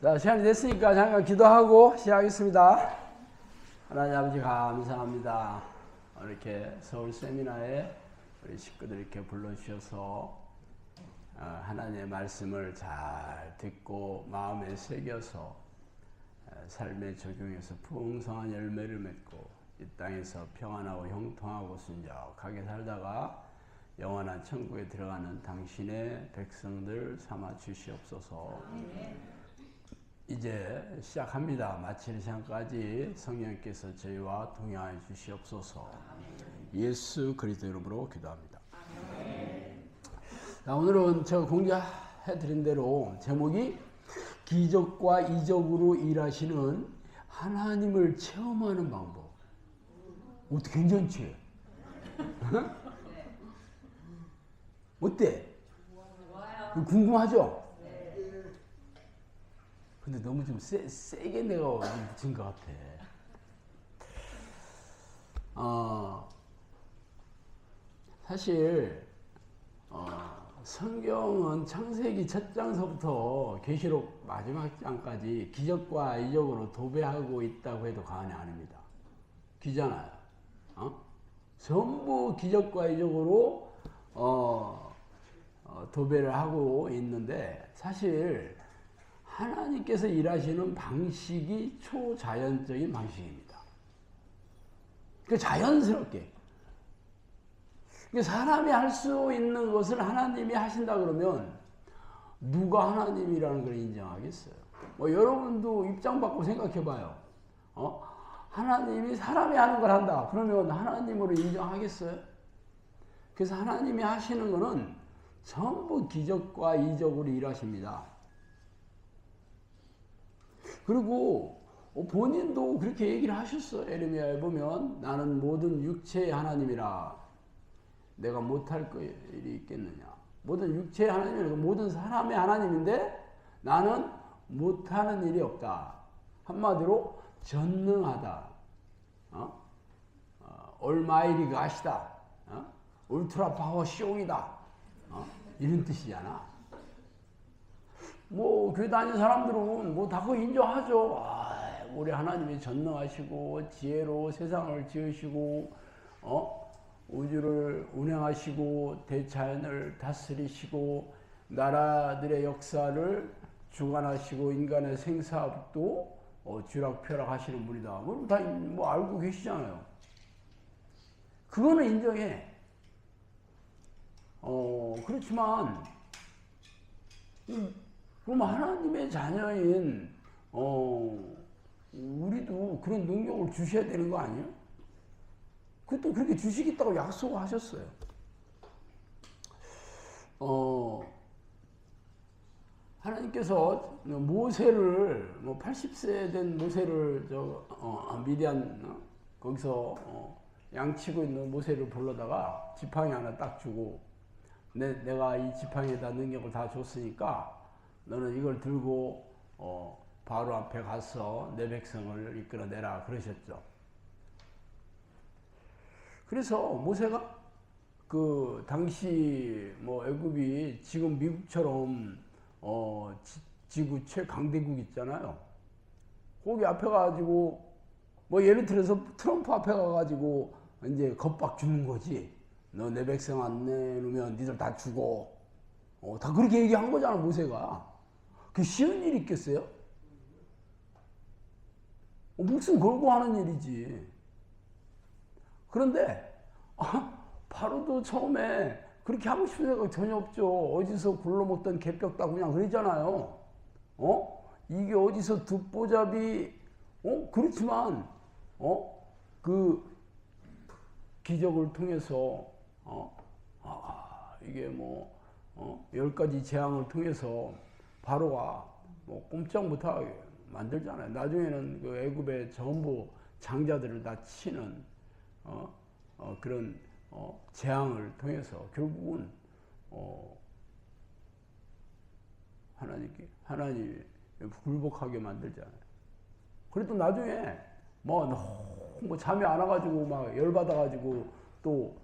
자, 시간이 됐으니까 잠깐 기도하고 시작하겠습니다. 하나님 아버지 감사합니다. 이렇게 서울 세미나에 우리 식구들 이렇게 불러주셔서 하나님의 말씀을 잘 듣고 마음에 새겨서 삶에 적용해서 풍성한 열매를 맺고 이 땅에서 평안하고 형통하고 순적하게 살다가 영원한 천국에 들어가는 당신의 백성들 삼아 주시옵소서. 이제 시작합니다. 마칠 시간까지 성령께서 저희와 동행하여 주시옵소서. 예수 그리스도 이름으로 기도합니다. 자, 오늘은 제가 공개해드린 대로 제목이 기적과 이적으로 일하시는 하나님을 체험하는 방법. 어떻게 괜찮지? 어때? 궁금하죠? 근데 너무 좀 세게 내가 붙인 것 같아. 사실 성경은 창세기 첫 장서부터 계시록 마지막 장까지 기적과 이적으로 도배하고 있다고 해도 과언이 아닙니다. 기잖아요. 전부 기적과 이적으로 도배를 하고 있는데 사실 하나님께서 일하시는 방식이 초자연적인 방식입니다. 그 자연스럽게. 사람이 할 수 있는 것을 하나님이 하신다 그러면 누가 하나님이라는 걸 인정하겠어요? 여러분도 입장 바꾸고 생각해 봐요. 하나님이 사람이 하는 걸 한다. 그러면 하나님으로 인정하겠어요? 그래서 하나님이 하시는 거는 전부 기적과 이적으로 일하십니다. 그리고 본인도 그렇게 얘기를 하셨어. 에레미야에 보면 나는 모든 육체의 하나님이라 내가 못할 일이 있겠느냐. 모든 육체의 하나님이라 모든 사람의 하나님인데 나는 못하는 일이 없다. 한마디로 전능하다. 올마이리 가시다. 울트라 파워 쇼이다. 이런 뜻이잖아. 교회 다니는 사람들은 다 그거 인정하죠. 우리 하나님이 전능하시고 지혜로 세상을 지으시고 우주를 운행하시고 대자연을 다스리시고 나라들의 역사를 주관하시고 인간의 생사도 쥐락펴락하시는 분이다. 다 알고 계시잖아요. 그거는 인정해. 그렇지만 그럼 하나님의 자녀인 우리도 그런 능력을 주셔야 되는 거 아니에요? 그것도 그렇게 주시겠다고 약속하셨어요. 하나님께서 모세를 80세 된 모세를 미디안 거기서 양치고 있는 모세를 불러다가 지팡이 하나 딱 주고 내가 이 지팡이에다 능력을 다 줬으니까 너는 이걸 들고 바로 앞에 가서 내 백성을 이끌어내라 그러셨죠. 그래서 모세가 그 당시 애굽이 지금 미국처럼 지구 최강대국 있잖아요. 거기 앞에 가가지고 예를 들어서 트럼프 앞에 가가지고 이제 겁박 주는 거지. 너 내 백성 안 내놓으면 니들 다 죽어. 다 그렇게 얘기한 거잖아 모세가. 그 쉬운 일이 있겠어요? 목숨 걸고 하는 일이지. 그런데 바로도 처음에 그렇게 하고 싶은 생각 전혀 없죠. 어디서 굴러먹던 개벽 따고 그냥 그러잖아요. 이게 어디서 듣보잡이 그렇지만 그 기적을 통해서 이게 10가지 재앙을 통해서 바로가 꼼짝 못하게 만들잖아요. 나중에는 그 애굽의 전부 장자들을 다 치는 그런 재앙을 통해서 결국은 하나님이 굴복하게 만들잖아요. 그래도 나중에 너무 잠이 안 와가지고 막 열받아가지고 또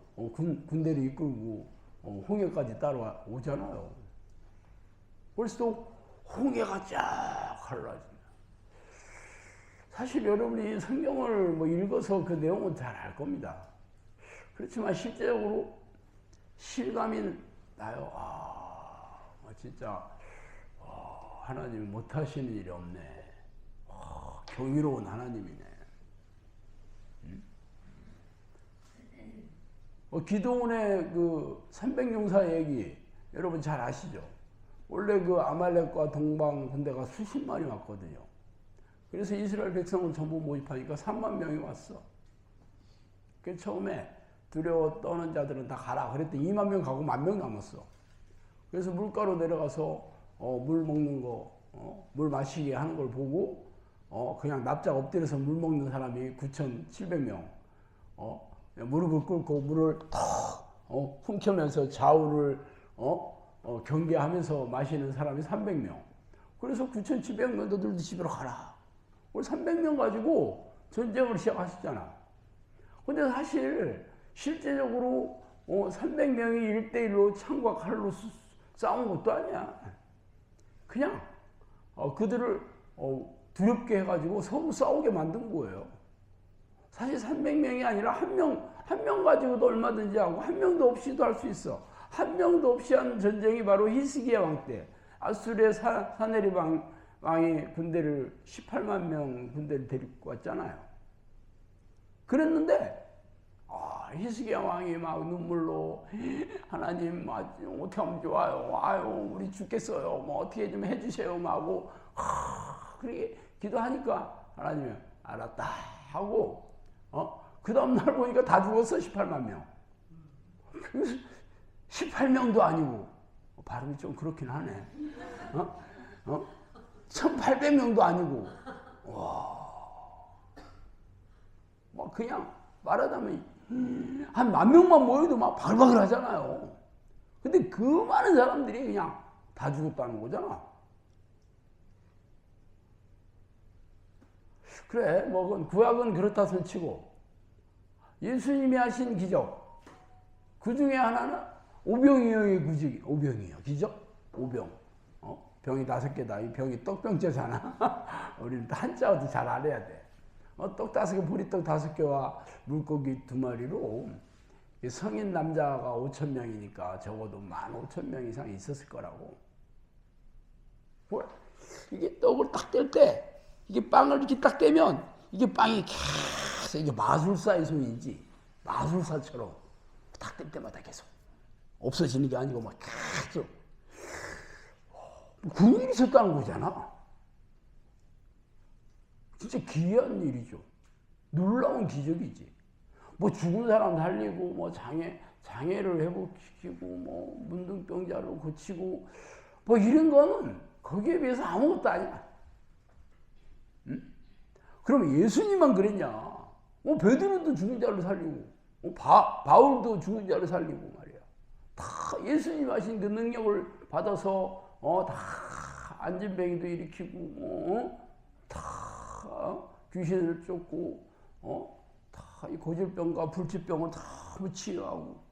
군대를 이끌고 홍해까지 따라오잖아요. 그래서 또 홍해가 쫙 갈라진다. 사실 여러분이 성경을 뭐 읽어서 그 내용은 잘 알 겁니다. 그렇지만 실제적으로 실감이 나요. 진짜 하나님이 못하시는 일이 없네. 경이로운 하나님이네. 기드온의 그 300용사 얘기 여러분 잘 아시죠? 원래 그 아말렉과 동방 군대가 수십만이 왔거든요. 그래서 이스라엘 백성을 전부 모집하니까 3만 명이 왔어. 그 처음에 두려워 떠는 자들은 다 가라 그랬더니 2만 명 가고 1만 명 남았어. 그래서 물가로 내려가서 물 먹는 거, 물 마시게 하는 걸 보고 그냥 납작 엎드려서 물 먹는 사람이 9,700명. 무릎을 꿇고 물을 턱 훔쳐면서 좌우를 경계하면서 마시는 사람이 300명. 그래서 9,700명들도 집으로 가라. 우리 300명 가지고 전쟁을 시작하셨잖아. 근데 사실 실제적으로 300명이 1대1로 창과 칼로 싸운 것도 아니야. 그냥 그들을 두렵게 해가지고 서로 싸우게 만든 거예요. 사실 300명이 아니라 한 명 가지고도 얼마든지 하고 한 명도 없이도 할 수 있어. 한 명도 없이 한 전쟁이 바로 히스기야 왕 때 아수르의 사네립 왕이 군대를 18만 명 군대를 데리고 왔잖아요. 그랬는데 히스기야 왕이 막 눈물로 하나님 어떻게 하면 좋아요. 아유 우리 죽겠어요. 뭐 어떻게 좀 해주세요. 하고 그렇게 기도하니까 하나님이 알았다 하고 그 다음날 보니까 다 죽었어. 18만 명. 18명도 아니고 발음이 좀 그렇긴 하네. 1800명도 아니고 막 그냥 말하자면 한 10,000명만 모여도 막 바글바글 하잖아요. 근데 그 많은 사람들이 그냥 다 죽었다는 거잖아. 그래 뭐 그건 구약은 그렇다 손치고 예수님이 하신 기적 그 중에 하나는 오병이어의 기적. 오병이어 기적? 오병. 병이 5개다. 이 병이 떡병자잖아. 우리는 한자어도 잘 알아야 돼. 떡 5개, 보리떡 5개와 물고기 2마리로 성인 남자가 5,000명이니까 적어도 15,000명 이상 있었을 거라고. 이게 떡을 딱 뗄 때 이게 빵을 이렇게 딱 떼면 이게 빵이 계속 이게 마술사의 손인지 마술사처럼 딱 뗄 때마다 계속 없어지는 게 아니고 막 계속 그런 일이 있었다는 거잖아. 진짜 기이한 일이죠. 놀라운 기적이지. 뭐 죽은 사람 살리고 뭐 장애를 회복시키고 뭐 문둥병자를 고치고 뭐 이런 거는 거기에 비해서 아무것도 아니야. 응? 그럼 예수님만 그랬냐? 베드로도 죽은 자를 살리고 바울도 죽은 자를 살리고 말이야. 다 예수님 하신 그 능력을 받아서 다 안진뱅이도 일으키고 다 귀신을 쫓고 다 이 고질병과 불치병을 다 치유하고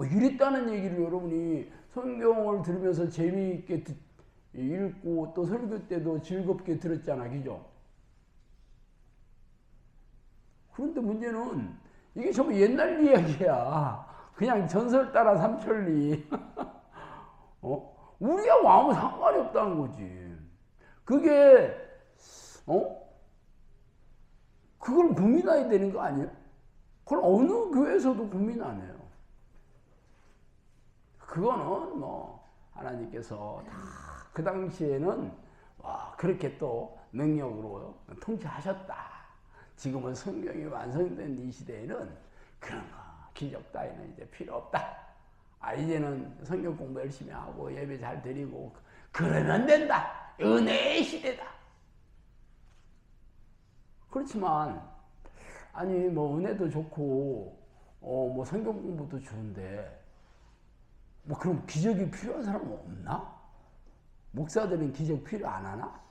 이랬다는 얘기를 여러분이 성경을 들으면서 재미있게 읽고 또 설교 때도 즐겁게 들었잖아. 그죠? 그런데 문제는 이게 전부 옛날 이야기야. 그냥 전설 따라 삼천리. 우리하고 아무 상관이 없다는 거지. 그게 그걸 고민해야 되는 거 아니에요? 그걸 어느 교회에서도 고민 안 해요. 그거는 뭐 하나님께서 다 그 당시에는 그렇게 또 능력으로 통치하셨다. 지금은 성경이 완성된 이 시대에는 그런 거 기적 따위는 이제 필요 없다. 이제는 성경 공부 열심히 하고 예배 잘 드리고 그러면 된다. 은혜의 시대다. 그렇지만 뭐 은혜도 좋고 뭐 성경 공부도 좋은데 뭐 그럼 기적이 필요한 사람은 없나? 목사들은 기적 필요 안 하나?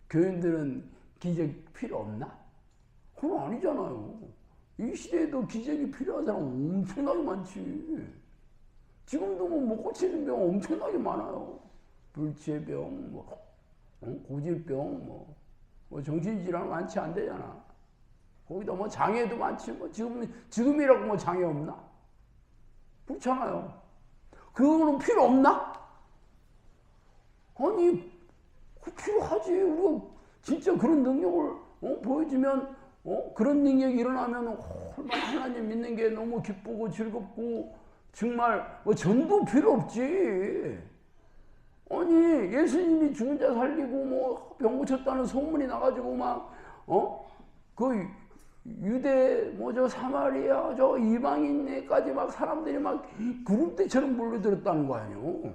교인들은 기적 필요 없나? 그건 아니잖아요. 이 시대에도 기적이 필요한 사람 엄청나게 많지. 지금도 뭐 고치는 병 엄청나게 많아요. 불치병, 뭐, 고질병, 뭐 정신질환 많지 안 되잖아. 거기다 뭐 장애도 많지. 뭐 지금이라고 뭐 장애 없나? 그렇잖아요. 그거는 필요 없나? 아니, 필요하지. 우리가 진짜 그런 능력을 보여주면, 그런 능력이 일어나면 얼마나 하나님 믿는 게 너무 기쁘고 즐겁고 정말 뭐 전도 필요 없지. 아니, 예수님이 죽은 자 살리고 뭐 병 고쳤다는 소문이 나가지고 막 그 유대 뭐 저 사마리아 저 이방인에까지 막 사람들이 막 구름대처럼 몰려들었다는 거 아니에요.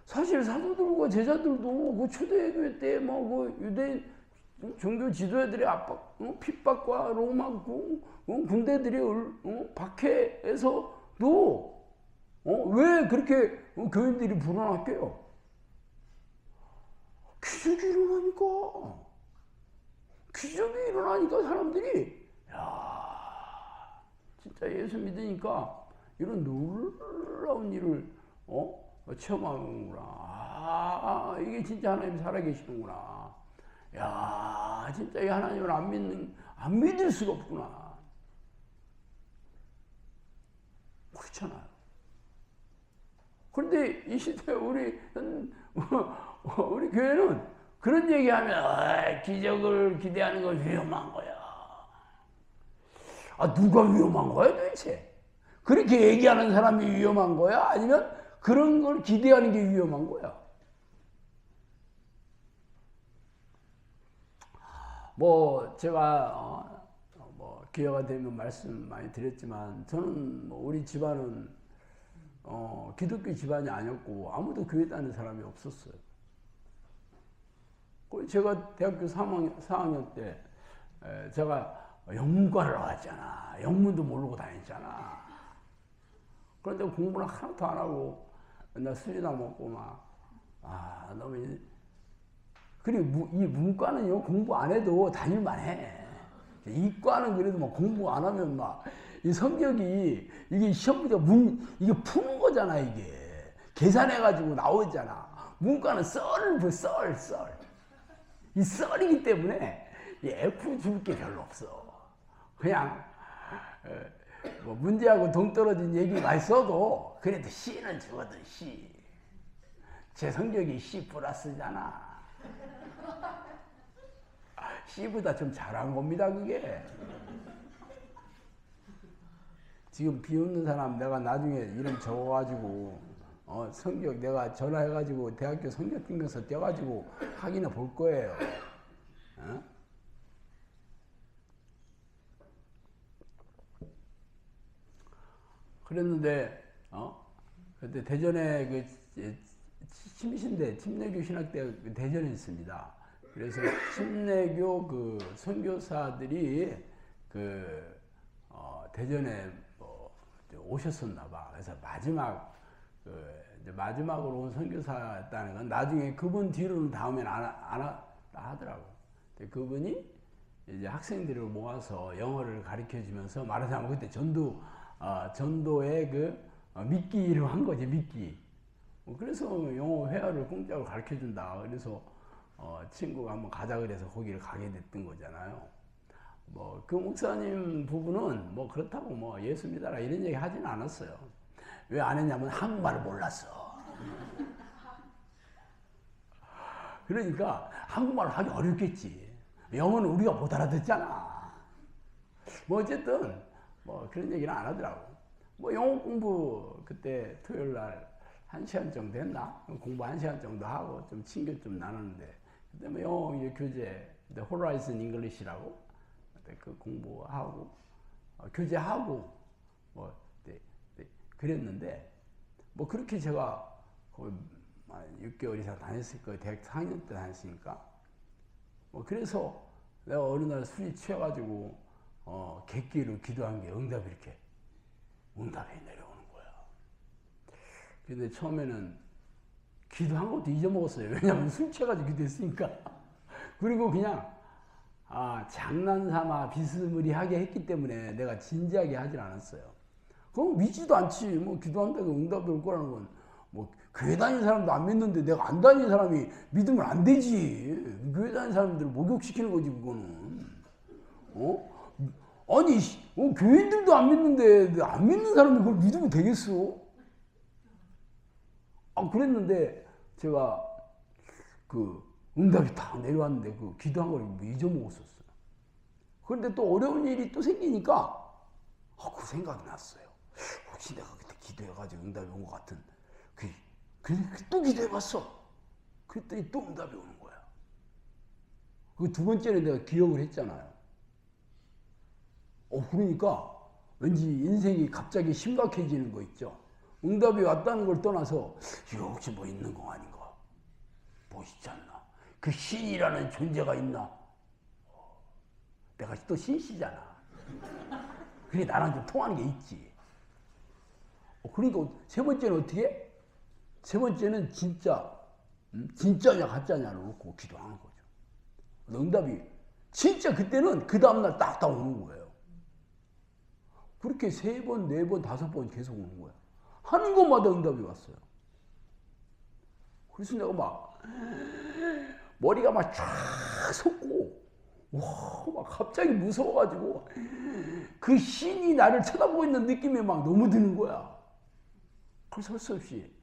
사실 사도들과 제자들도 그 초대교회 때 뭐 그 유대인 종교 지도자들의 압박, 핍박과 로마 군대들이 박해에서도 왜 그렇게 교인들이 불어났게요? 기적이 일어나니까. 기적이 일어나니까 사람들이 진짜 예수 믿으니까 이런 놀라운 일을 체험하는구나. 이게 진짜 하나님 살아계시는구나. 진짜 이 하나님을 안 믿을 수가 없구나. 그렇잖아요. 그런데 이 시대에 우리 교회는 그런 얘기하면 기적을 기대하는 건 위험한 거야. 누가 위험한 거야 도대체? 그렇게 얘기하는 사람이 위험한 거야? 아니면 그런 걸 기대하는 게 위험한 거야? 뭐 제가 뭐 기회가 되면 말씀 많이 드렸지만 저는 뭐 우리 집안은 기독교 집안이 아니었고 아무도 교회 다니는 사람이 없었어요. 제가 대학교 4학년 때 제가 영문과를 나왔잖아. 영문도 모르고 다녔잖아. 그런데 공부는 하나도 안 하고 맨날 술이나 먹고 막 너무. 그리고 이 문과는요 공부 안 해도 다닐만 해. 이과는 그래도 막 공부 안 하면 막 이 성격이 이게 시험 문제 이게 푸는 거잖아. 이게 계산해 가지고 나오잖아. 문과는 썰을 썰. 이 썰이기 때문에 F 줄 게 별로 없어. 그냥 뭐 문제하고 동떨어진 얘기가 있어도 그래도 C는 주거든. C. 제 성적이 C 플러스잖아. C보다 좀 잘한 겁니다, 그게. 지금 비웃는 사람 내가 나중에 이름 적어가지고 성적 내가 전화해가지고 대학교 성적 증명서 떼가지고 확인해 볼 거예요. 그랬는데 그때 대전에 그 침신대 침례교 신학대학 대전에 있습니다. 그래서 침례교 그 선교사들이 그 대전에 뭐 오셨었나 봐. 그래서 마지막으로 온 선교사였다는 건 나중에 그분 뒤로는 다음엔 안 하더라고. 그분이 이제 학생들을 모아서 영어를 가르쳐 주면서 말하자면 그때 전도의 그 미끼를 한 거지, 미끼. 그래서 영어 회화를 공짜로 가르쳐 준다. 그래서 친구가 한번 가자 그래서 거기를 가게 됐던 거잖아요. 뭐 그 목사님 부부는 뭐 그렇다고 뭐 예수 믿어라 이런 얘기 하진 않았어요. 왜 안 했냐면 한국말을 몰랐어. 그러니까 한국말을 하기 어렵겠지. 영어는 우리가 못 알아듣잖아. 뭐 어쨌든 뭐 그런 얘기는 안 하더라고. 뭐 영어 공부 그때 토요일 날 1시간 정도 했나? 공부 1시간 정도 하고 좀 친교 좀 나눴는데 그때 뭐 영어 교재 호라이즌 잉글리시라고 그 공부하고 교재하고 뭐 그랬는데 뭐 그렇게 제가 거의 6개월 이상 다녔을 거예요. 대학 4학년 때 다녔으니까. 뭐 그래서 내가 어느 날 술이 취해가지고 객기로 기도한 게 응답이 내려오는 거야. 근데 처음에는 기도한 것도 잊어먹었어요. 왜냐면 술 취해가지고 기도했으니까. 그리고 그냥 장난삼아 비스무리하게 했기 때문에 내가 진지하게 하진 않았어요. 그럼 믿지도 않지. 뭐 기도한다고 응답이 올 거라는 건 뭐 교회 다니는 사람도 안 믿는데 내가 안 다니는 사람이 믿으면 안 되지. 교회 다니는 사람들을 목욕시키는 거지 그거는. 아니 교인들도 안 믿는데 안 믿는 사람이 그걸 믿으면 되겠어? 그랬는데 제가 그 응답이 딱 내려왔는데 그 기도한 걸 잊어먹었었어요. 그런데 또 어려운 일이 또 생기니까 그 생각이 났어요. 혹시 내가 그때 기도해가지고 응답이 온 것 같은 또 기도해봤어. 그랬더니 또 응답이 오는 거야. 그 두 번째는 내가 기억을 했잖아요. 그러니까 왠지 인생이 갑자기 심각해지는 거 있죠. 응답이 왔다는 걸 떠나서 이거 혹시 뭐 있는 거 아닌가? 뭐 있지 않나? 그 신이라는 존재가 있나? 내가 또 신씨잖아. 그게 나랑 좀 통하는 게 있지. 그러니까 세 번째는 어떻게? 세 번째는 진짜냐 가짜냐를 놓고 기도하는 거죠. 응답이 진짜 그때는 그 다음날 딱딱 오는 거예요. 그렇게 3번, 4번, 5번 계속 오는 거야. 하는 것마다 응답이 왔어요. 그래서 내가 막 머리가 막 쫙 솟고 막 갑자기 무서워가지고 그 신이 나를 쳐다보고 있는 느낌이 막 너무 드는 거야. 그래서 할 수 없이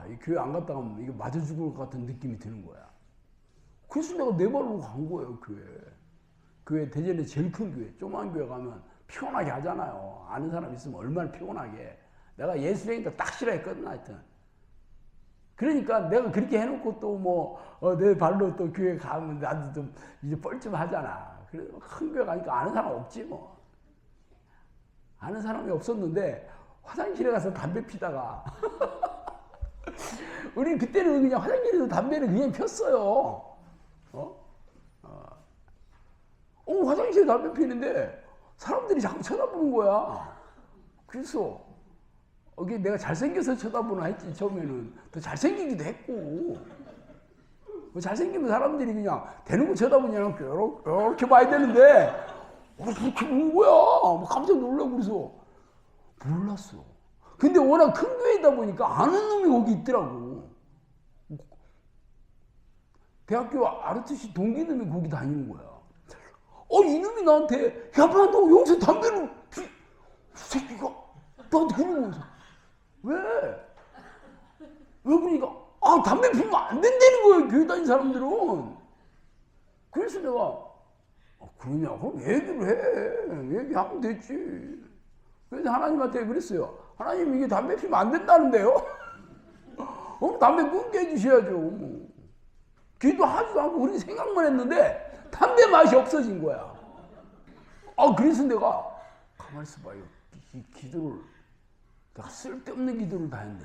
이 교회 안 갔다 가면 이게 맞아 죽을 것 같은 느낌이 드는 거야. 그래서 내가 내 발로 간 거예요, 교회. 교회 대전에 제일 큰 교회, 조그만 교회 가면 피곤하게 하잖아요. 아는 사람 있으면 얼마나 피곤하게. 내가 예수님도 딱 싫어했거든, 하여튼. 그러니까 내가 그렇게 해놓고 또 내 발로 또 교회 가면 나도 좀 이제 뻘쭘하잖아. 그래서 큰 교회 가니까 아는 사람 없지, 뭐. 아는 사람이 없었는데 화장실에 가서 담배 피다가 우리 그때는 그냥 화장실에서 담배를 그냥 폈어요. 화장실에 담배 피는데 사람들이 자꾸 쳐다보는 거야. 그래서 이게 내가 잘생겨서 쳐다보나 했지. 처음에는 더 잘생기기도 했고, 잘생기면 사람들이 그냥 대놓고 쳐다보냐면 이렇게 봐야 되는데 그렇게 보는 거야. 깜짝 놀라고. 그래서 몰랐어. 근데 워낙 큰 교회이다 보니까 아는 놈이 거기 있더라고. 대학교 ROTC 동기놈이 거기 다니는 거야. 이놈이 나한테 야, 너 여기서 담배를 새끼가 나한테 그러는 거야. 왜? 그러니까 담배 피우면 안 된다는 거예요, 교회 다니는 사람들은. 그래서 내가 그러냐? 그럼 얘기를 해. 얘기하면 됐지. 그래서 하나님한테 그랬어요. 하나님, 이게 담배 피우면 안 된다는데요? 담배 끊게 해주셔야죠. 기도하지도 않고 우리 생각만 했는데 담배 맛이 없어진 거야. 그래서 내가 가만히 있어봐요. 이 기도를 내가 쓸데없는 기도를 다 했네.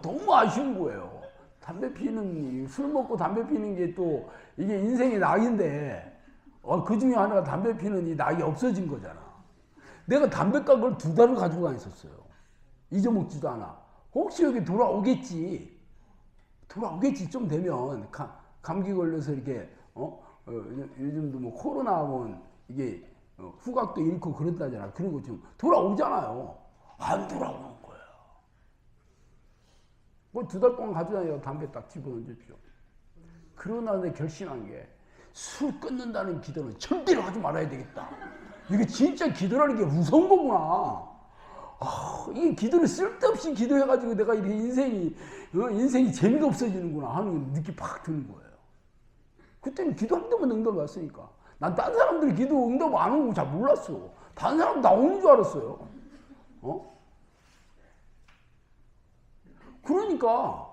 너무 아쉬운 거예요. 담배 피는, 술 먹고 담배 피는 게 또 이게 인생의 낙인데 그 중에 하나가 담배 피는 이 낙이 없어진 거잖아. 내가 담배값을 2달을 가지고 다녔었어요. 잊어먹지도 않아. 혹시 여기 돌아오겠지 좀 되면 감기 걸려서 이렇게 요즘도 뭐 코로나 하면 이게 후각도 잃고 그런다잖아. 그런 거 좀 돌아오잖아요. 안 돌아오는 거야. 2달 동안 가져다녀 담배 딱 집어던졌죠. 그러나 내가 결심한 게 술 끊는다는 기도는 절대로 하지 말아야 되겠다. 이게 진짜 기도라는 게 무서운 거구나. 이 기도를 쓸데없이 기도해가지고 내가 이렇게 인생이 재미가 없어지는구나 하는 느낌이 팍 드는 거예요. 그때는 기도할 때만 응답 왔으니까. 난 딴 사람들이 기도 응답 안 오는 거 잘 몰랐어. 다른 사람 나 오는 줄 알았어요. 그러니까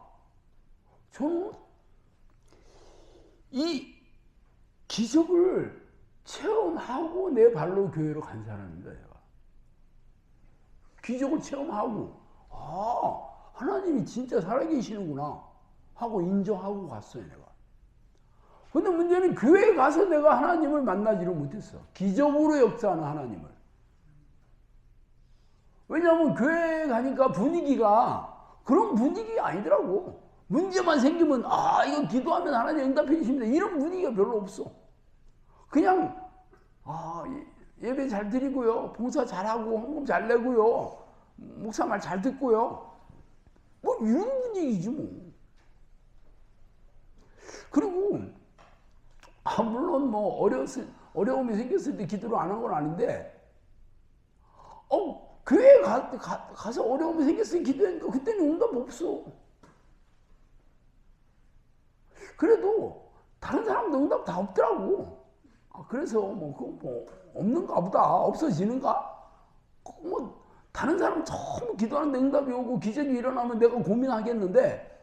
저는 이 기적을 체험하고 내 발로 교회로 간 사람입니다. 제가. 기적을 체험하고 하나님이 진짜 살아계시는구나 하고 인정하고 갔어요. 내가. 근데 문제는 교회에 가서 내가 하나님을 만나지를 못했어. 기적으로 역사하는 하나님을. 왜냐하면 교회에 가니까 분위기가 그런 분위기가 아니더라고. 문제만 생기면 이거 기도하면 하나님 응답해 주십니다. 이런 분위기가 별로 없어. 그냥 예배 잘 드리고요. 봉사 잘하고 헌금 잘 내고요. 목사 말 잘 듣고요. 뭐 이런 분위기지 뭐. 그리고 물론 뭐 어려움이 생겼을 때 기도를 안 한 건 아닌데 교회에 가서 어려움이 생겼을 때 기도하니까 그때는 응답 없어. 그래도 다른 사람도 응답 다 없더라고. 그래서 뭐 없는가 보다, 없어지는가? 뭐 다른 사람 전부 기도하는데 응답이 오고 기적이 일어나면 내가 고민하겠는데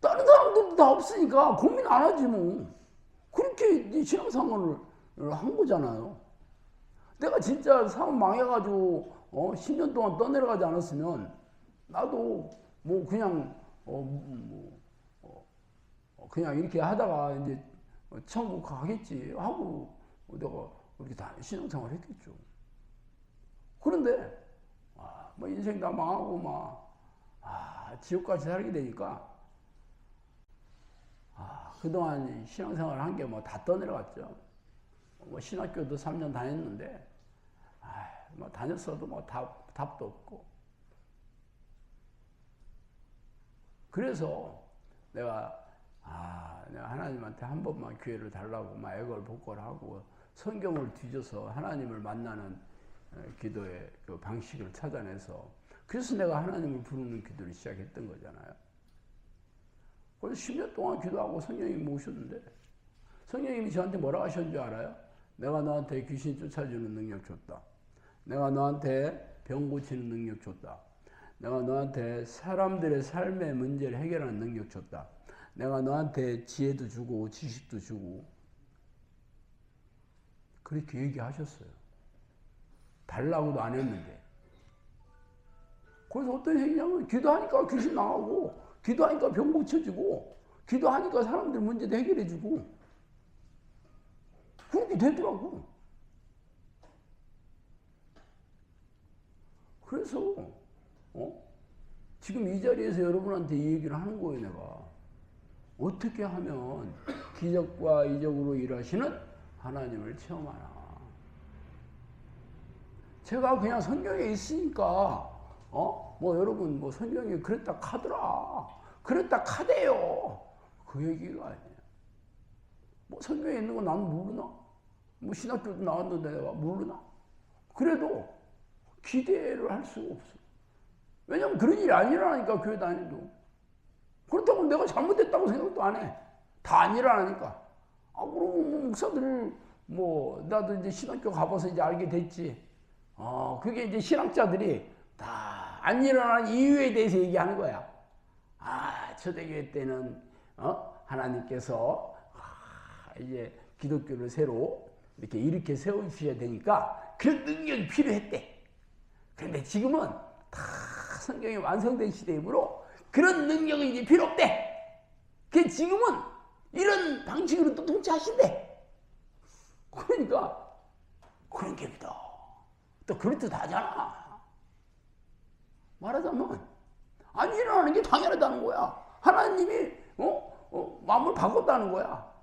다른 사람들도 다 없으니까 고민 안 하지 뭐. 그렇게 신앙생활을 한 거잖아요. 내가 진짜 사업 망해가지고 10년 동안 떠내려가지 않았으면 나도 뭐 그냥 그냥 이렇게 하다가 이제 천국 가겠지 하고 내가 이렇게 다 신앙생활 했겠죠. 그런데 뭐 인생 다 망하고 지옥같이 살게 되니까 그동안 신앙생활 한 게 뭐 다 떠내려갔죠. 뭐 신학교도 3년 다녔는데 뭐 다녔어도 뭐 답도 없고. 그래서 내가 하나님한테 한 번만 기회를 달라고 막 애걸복걸하고 성경을 뒤져서 하나님을 만나는 기도의 그 방식을 찾아내서 그래서 내가 하나님을 부르는 기도를 시작했던 거잖아요. 그래서 10년 동안 기도하고 성령님이 오셨는데 성령님이 저한테 뭐라고 하셨는 줄 알아요? 내가 너한테 귀신 쫓아주는 능력 줬다. 내가 너한테 병 고치는 능력 줬다. 내가 너한테 사람들의 삶의 문제를 해결하는 능력 줬다. 내가 너한테 지혜도 주고 지식도 주고 그렇게 얘기하셨어요. 달라고도 안 했는데. 그래서 어떤 얘기냐면 기도하니까 귀신 나가고 기도하니까 병 고쳐지고 기도하니까 사람들 문제도 해결해주고 그렇게 되더라고. 그래서 지금 이 자리에서 여러분한테 이 얘기를 하는 거예요. 내가 어떻게 하면 기적과 이적으로 일하시는 하나님을 체험하나. 제가 그냥 성경에 있으니까 뭐 여러분 뭐 성경에 그랬다 카더라 그랬다 카대요 그 얘기가 아니에요. 뭐 성경에 있는 거 나는 모르나? 뭐 신학교도 나왔는데 내가 모르나? 그래도 기대를 할 수가 없어. 왜냐면 그런 일이 안 일어나니까 교회 다니도. 그렇다고 내가 잘못했다고 생각도 안 해. 다 안 일어나니까. 그럼 목사들 나도 이제 신학교 가봐서 이제 알게 됐지. 그게 이제 신학자들이 다 안 일어나는 이유에 대해서 얘기하는 거야. 초대교회 때는 하나님께서 이제 기독교를 새로 이렇게 일으켜 세우셔야 되니까 그런 능력이 필요했대. 그런데 지금은 다 성경이 완성된 시대이므로 그런 능력이 이제 필요 없대. 그 지금은 이런 방식으로 또 통치하신대. 그러니까 그런 게 믿어. 또 그렇듯 하잖아. 말하자면 안 일어나는 게 당연하다는 거야. 하나님이 마음을 바꿨다는 거야.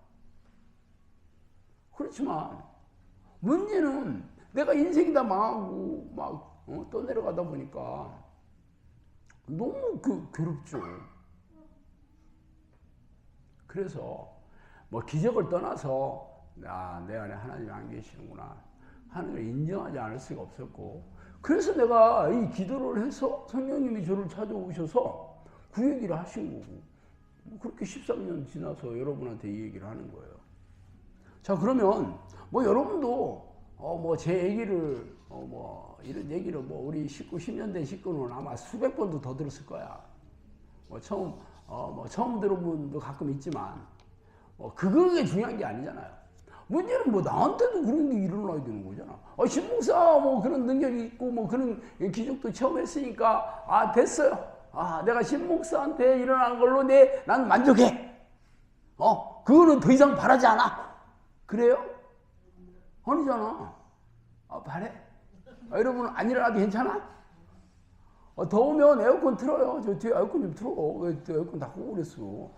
그렇지만 문제는 내가 인생이 다 망하고 막 떠내려가다 보니까 너무 괴롭죠. 그래서 뭐 기적을 떠나서 내 안에 하나님이 안 계시는구나 하는 걸 인정하지 않을 수가 없었고, 그래서 내가 이 기도를 해서 성령님이 저를 찾아오셔서 그 얘기를 하신 거고, 그렇게 13년 지나서 여러분한테 이 얘기를 하는 거예요. 자, 그러면 뭐 여러분도 제 얘기를 이런 얘기를 우리 식구 10년 된 식구는 아마 수백 번도 더 들었을 거야. 처음 들은 분도 가끔 있지만 그게 중요한 게 아니잖아요. 문제는 나한테도 그런 게 일어나야 되는 거잖아. 신목사 그런 능력이 있고 그런 기적도 체험했으니까 됐어요. 내가 신목사한테 일어난 걸로 난 만족해. 그거는 더 이상 바라지 않아. 그래요? 아니잖아. 바래? 여러분 안 일어나도 괜찮아? 더우면 에어컨 틀어요. 저 뒤에 에어컨 좀 틀어. 왜 에어컨 다 끄고 그랬어?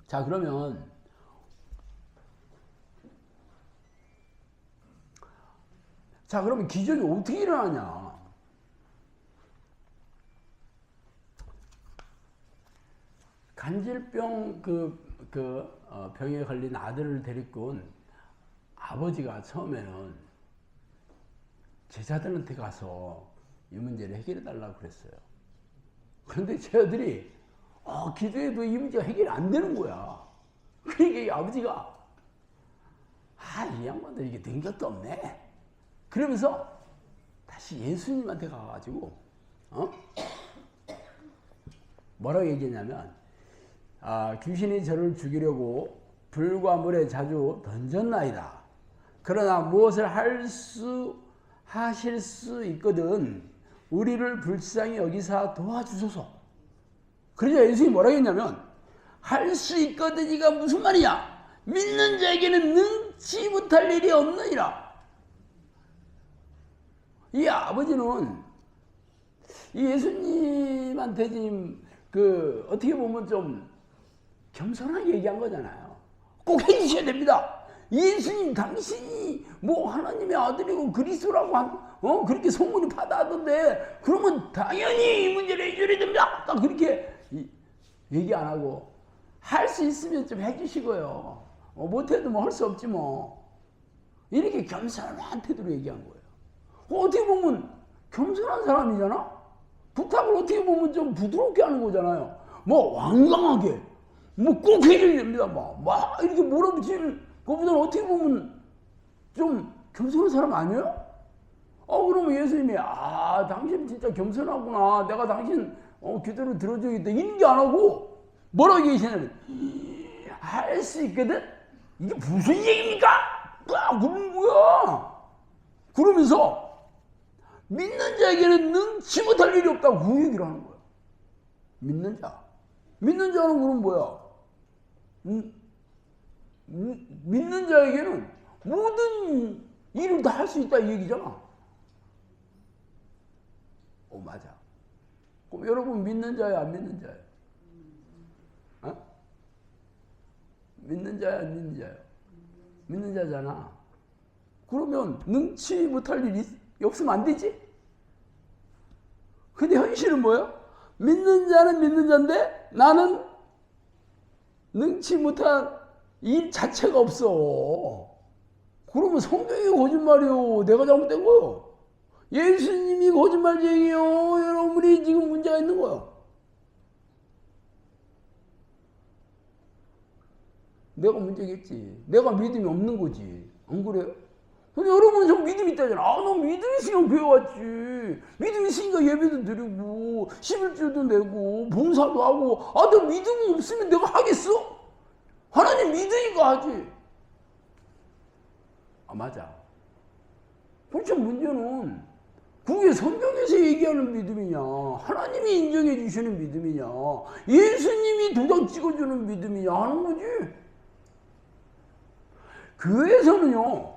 자, 그러면 자, 그러면 기적이 어떻게 일어나냐? 간질병 병에 걸린 아들을 데리고 온 아버지가 처음에는 제자들한테 가서 이 문제를 해결해 달라고 그랬어요. 그런데 제 아들이 기도해도 이 문제가 해결이 안 되는 거야. 그러니까 이 아버지가 이 양반들 이게 된 것도 없네. 그러면서 다시 예수님한테 가가지고 뭐라고 얘기했냐면 귀신이 저를 죽이려고 불과 물에 자주 던졌나이다. 그러나 무엇을 하실 수 있거든 우리를 불쌍히 여기사 도와주소서. 그러자 예수님이 뭐라고 했냐면 할 수 있거든 이가 무슨 말이냐? 믿는 자에게는 능치 못할 일이 없느니라. 이 아버지는 이 예수님한테 지금 어떻게 보면 좀 겸손하게 얘기한 거잖아요. 꼭 해주셔야 됩니다. 예수님 당신이 뭐 하나님의 아들이고 그리스도라고 그렇게 소문이 받아하던데 그러면 당연히 이 문제를 해줘야 됩니다. 딱 그렇게 얘기 안 하고 할 수 있으면 좀 해주시고요. 못해도 뭐 할 수 없지 뭐. 이렇게 겸손한 태도로 얘기한 거예요. 어떻게 보면 겸손한 사람이잖아. 부탁을 어떻게 보면 좀 부드럽게 하는 거잖아요. 뭐 완강하게 뭐 꼭 해줘야 됩니다. 막 이렇게 몰아붙이는 그보다는 어떻게 보면 좀 겸손한 사람 아니에요? 그러면 예수님이 당신 진짜 겸손하구나. 내가 당신 기도를 들어주겠다. 이런 게 안 하고 뭐라고 얘기하시냐면 할 수 있거든? 이게 무슨 얘기입니까? 그러는 거야. 그러면서 믿는 자에게는 능치 못할 일이 없다고 그 얘기를 하는 거야. 믿는 자. 믿는 자는 그럼 뭐야? 믿는 자에게는 모든 일을 다 할 수 있다 이 얘기잖아. 맞아. 그럼 여러분 믿는 자야 안 믿는 자야? 믿는 자야 안 믿는 자야? 믿는 자잖아. 그러면 능치 못할 일이 없으면 안 되지? 근데 현실은 뭐예요? 믿는 자는 믿는 자인데 나는 능치 못한 일 자체가 없어. 그러면 성경이 거짓말이요. 내가 잘못된 거요. 예수님이 거짓말쟁이요. 여러분이 지금 문제가 있는 거요. 내가 문제겠지. 내가 믿음이 없는 거지. 안 그래요? 근데 여러분은 좀 믿음이 있다잖아. 너 믿음 있으니까 교회 왔지. 믿음 있으니까 예배도 드리고 11주도 내고 봉사도 하고. 너 믿음 없으면 내가 하겠어? 하나님 믿으니까 하지. 맞아. 그렇죠. 문제는 그게 성경에서 얘기하는 믿음이냐, 하나님이 인정해 주시는 믿음이냐, 예수님이 도장 찍어주는 믿음이냐 하는 거지. 교회에서는요,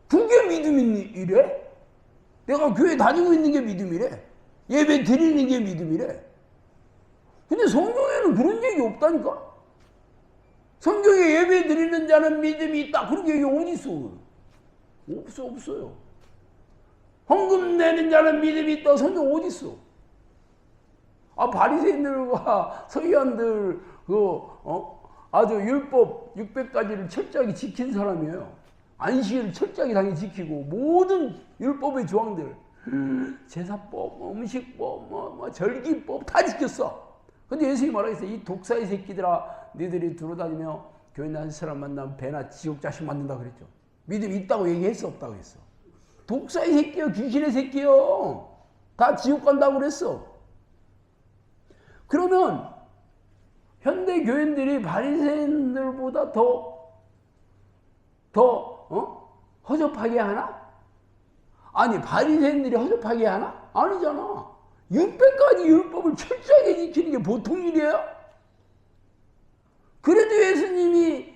그게 믿음이래? 내가 교회 다니고 있는 게 믿음이래? 예배 드리는 게 믿음이래? 근데 성경에는 그런 얘기 없다니까? 성경에 예배 드리는 자는 믿음이 있다. 그런 얘기 어디 있어? 없어요. 헌금 내는 자는 믿음이 있다. 성경 어디 있어? 바리새인들과 서기관들 아주 율법 600가지를 철저하게 지킨 사람이에요. 안식일을 철저하게 당연히 지키고 모든 율법의 조항들 제사법, 음식법, 절기법 다 지켰어. 근데 예수님이 뭐라고 했어요? 이 독사의 새끼들아, 너희들이 들어다니며 교회 나는 사람 만나면 배나 지옥 자식 만든다 그랬죠. 믿음이 있다고 얘기했어, 없다고 했어? 독사의 새끼요, 귀신의 새끼요. 다 지옥 간다고 그랬어. 그러면 현대 교인들이 바리새인들보다 더 허접하게 하나? 아니, 바리새인들이 허접하게 하나? 아니잖아. 600가지 율법을 철저하게 지키는 게 보통 일이에요? 그래도 예수님이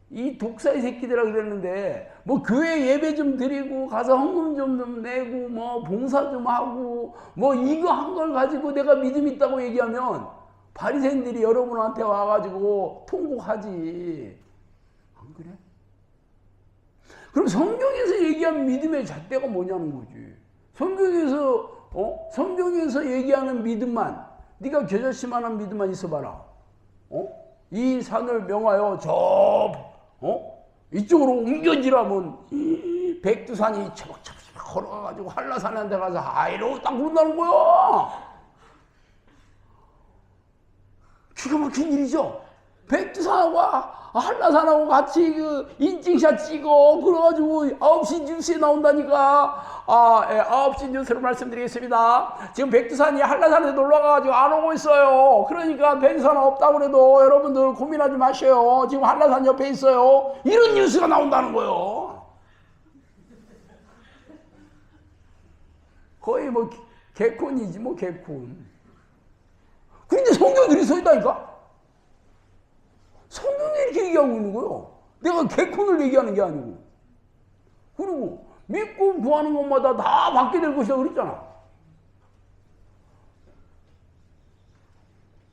이 독사의 새끼들아 그랬는데 뭐 교회 예배 좀 드리고 가서 헌금 좀 내고 뭐 봉사 좀 하고 뭐 이거 한 걸 가지고 내가 믿음 있다고 얘기하면 바리새인들이 여러분한테 와가지고 통곡하지. 안 그래? 그럼 성경에서 얘기한 믿음의 잣대가 뭐냐는 거지. 성경에서 얘기하는 믿음만, 네가 겨자씨만한 믿음만 있어봐라. 이 산을 명하여 이쪽으로 옮겨지라면 이 백두산이 차박차박 걸어가지고 한라산한테 가서 하이로 딱 부른다는 거야. 기가 막힌 일이죠. 백두산하고 한라산하고 같이 그 인증샷 찍어 그래가지고 9시 뉴스에 나온다니까. 9시 뉴스로 말씀드리겠습니다. 지금 백두산이 한라산에 놀러가가지고 안 오고 있어요. 그러니까 백두산 없다고 그래도 여러분들 고민하지 마셔요. 지금 한라산 옆에 있어요. 이런 뉴스가 나온다는 거예요. 거의 뭐 개콘이지 뭐 개콘. 그런데 성경에 그렇게 써 있다니까? 성경에 이렇게 얘기하고 있는 거예요. 내가 개콘을 얘기하는 게 아니고. 그리고 믿고 구하는 것마다 다 받게 될 것이다 그랬잖아.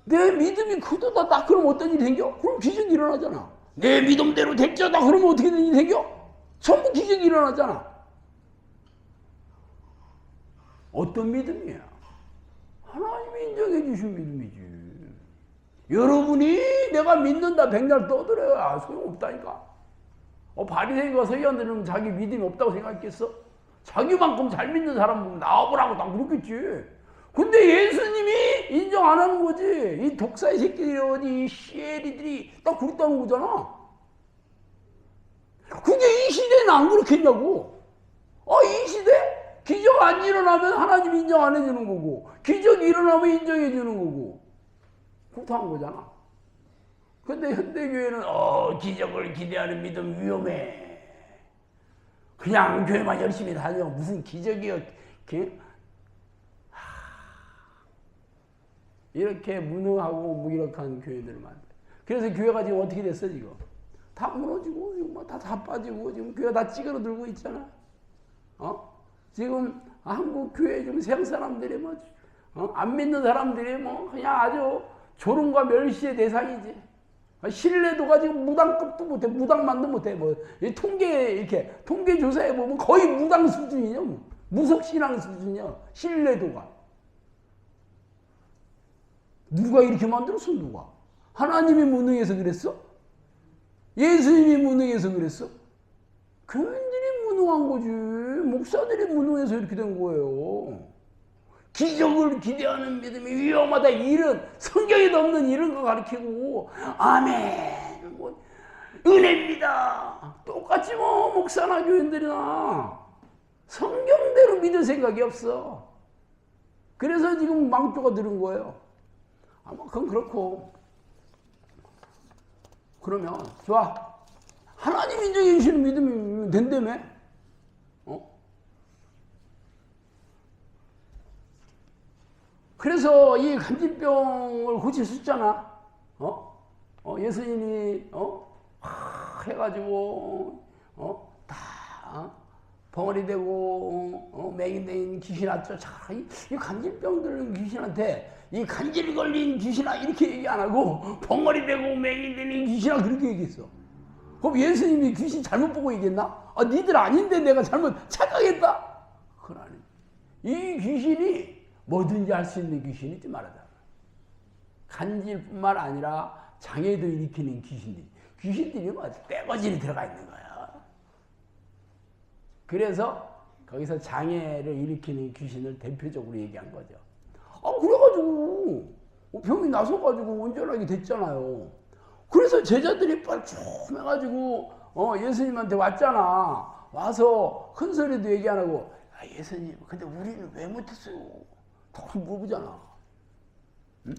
내 믿음이 크도다 딱 그러면 어떤 일이 생겨? 그럼 기적이 일어나잖아. 내 믿음대로 될지어다 그러면 어떻게 된 일이 생겨? 전부 기적이 일어나잖아. 어떤 믿음이야? 하나님이 인정해 주신 믿음이지. 여러분이 내가 믿는다 백날 떠들어야 소용없다니까. 바리새인과 서기관들은 자기 믿음이 없다고 생각했겠어? 자기만큼 잘 믿는 사람 보면 나와보라고 딱 그랬겠지. 근데 예수님이 인정 안 하는 거지. 이 독사의 새끼들이 어디 시에리들이 딱 그랬다는 거잖아. 그게 이 시대는 안 그렇겠냐고. 이 시대? 기적 안 일어나면 하나님 인정 안 해주는 거고, 기적이 일어나면 인정해 주는 거고, 그렇다는 거잖아. 근데 현대교회는 기적을 기대하는 믿음 위험해. 그냥 교회만 열심히 다녀. 무슨 기적이여. 이렇게 무능하고 무기력한 교회들을 만들어. 그래서 교회가 지금 어떻게 됐어 지금? 다 무너지고 지금 다 빠지고 지금 교회 다 찌그러들고 있잖아. 지금 한국 교회 좀 세상 사람들이 안 믿는 사람들이 그냥 아주 조롱과 멸시의 대상이지. 신뢰도가 지금 무당급도 못해. 무당만도 못해. 통계 조사해 보면 거의 무당 수준이냐. 무속신앙 수준이야. 신뢰도가. 누가 이렇게 만들었어? 누가? 하나님이 무능해서 그랬어? 예수님이 무능해서 그랬어? 교인들이 무능한 거지. 목사들이 무능해서 이렇게 된 거예요. 기적을 기대하는 믿음이 위험하다. 이런 성경에도 없는 이런 거 가르치고 아멘 은혜입니다. 똑같지 뭐 목사나 교인들이나 성경대로 믿을 생각이 없어. 그래서 지금 망조가 들은 거예요. 그건 그렇고. 그러면 좋아. 하나님 인정해 주시는 믿음이 된다며? 그래서 이 간질병을 고칠 수 있잖아. 예수님이 해가지고 다 벙어리 되고 맹인된 귀신 왔죠. 이 간질병들 귀신한테 이 간질 걸린 귀신아 이렇게 얘기 안 하고 벙어리 되고 맹인된 귀신아 그렇게 얘기했어. 그럼 예수님이 귀신 잘못 보고 얘기했나? 니들 아닌데 내가 잘못 착각했다? 그건 아니지. 이 귀신이 뭐든지 할 수 있는 귀신이지 말하자. 간질뿐만 아니라 장애도 일으키는 귀신들이 떼거질이 들어가 있는 거야. 그래서 거기서 장애를 일으키는 귀신을 대표적으로 얘기한 거죠. 그래가지고 병이 나서가지고 온전하게 됐잖아요. 그래서 제자들이 뻘쭘해가지고 예수님한테 왔잖아. 와서 큰 소리도 얘기 안 하고 예수님 근데 우리는 왜 못했어요? 더 물어보잖아. 응?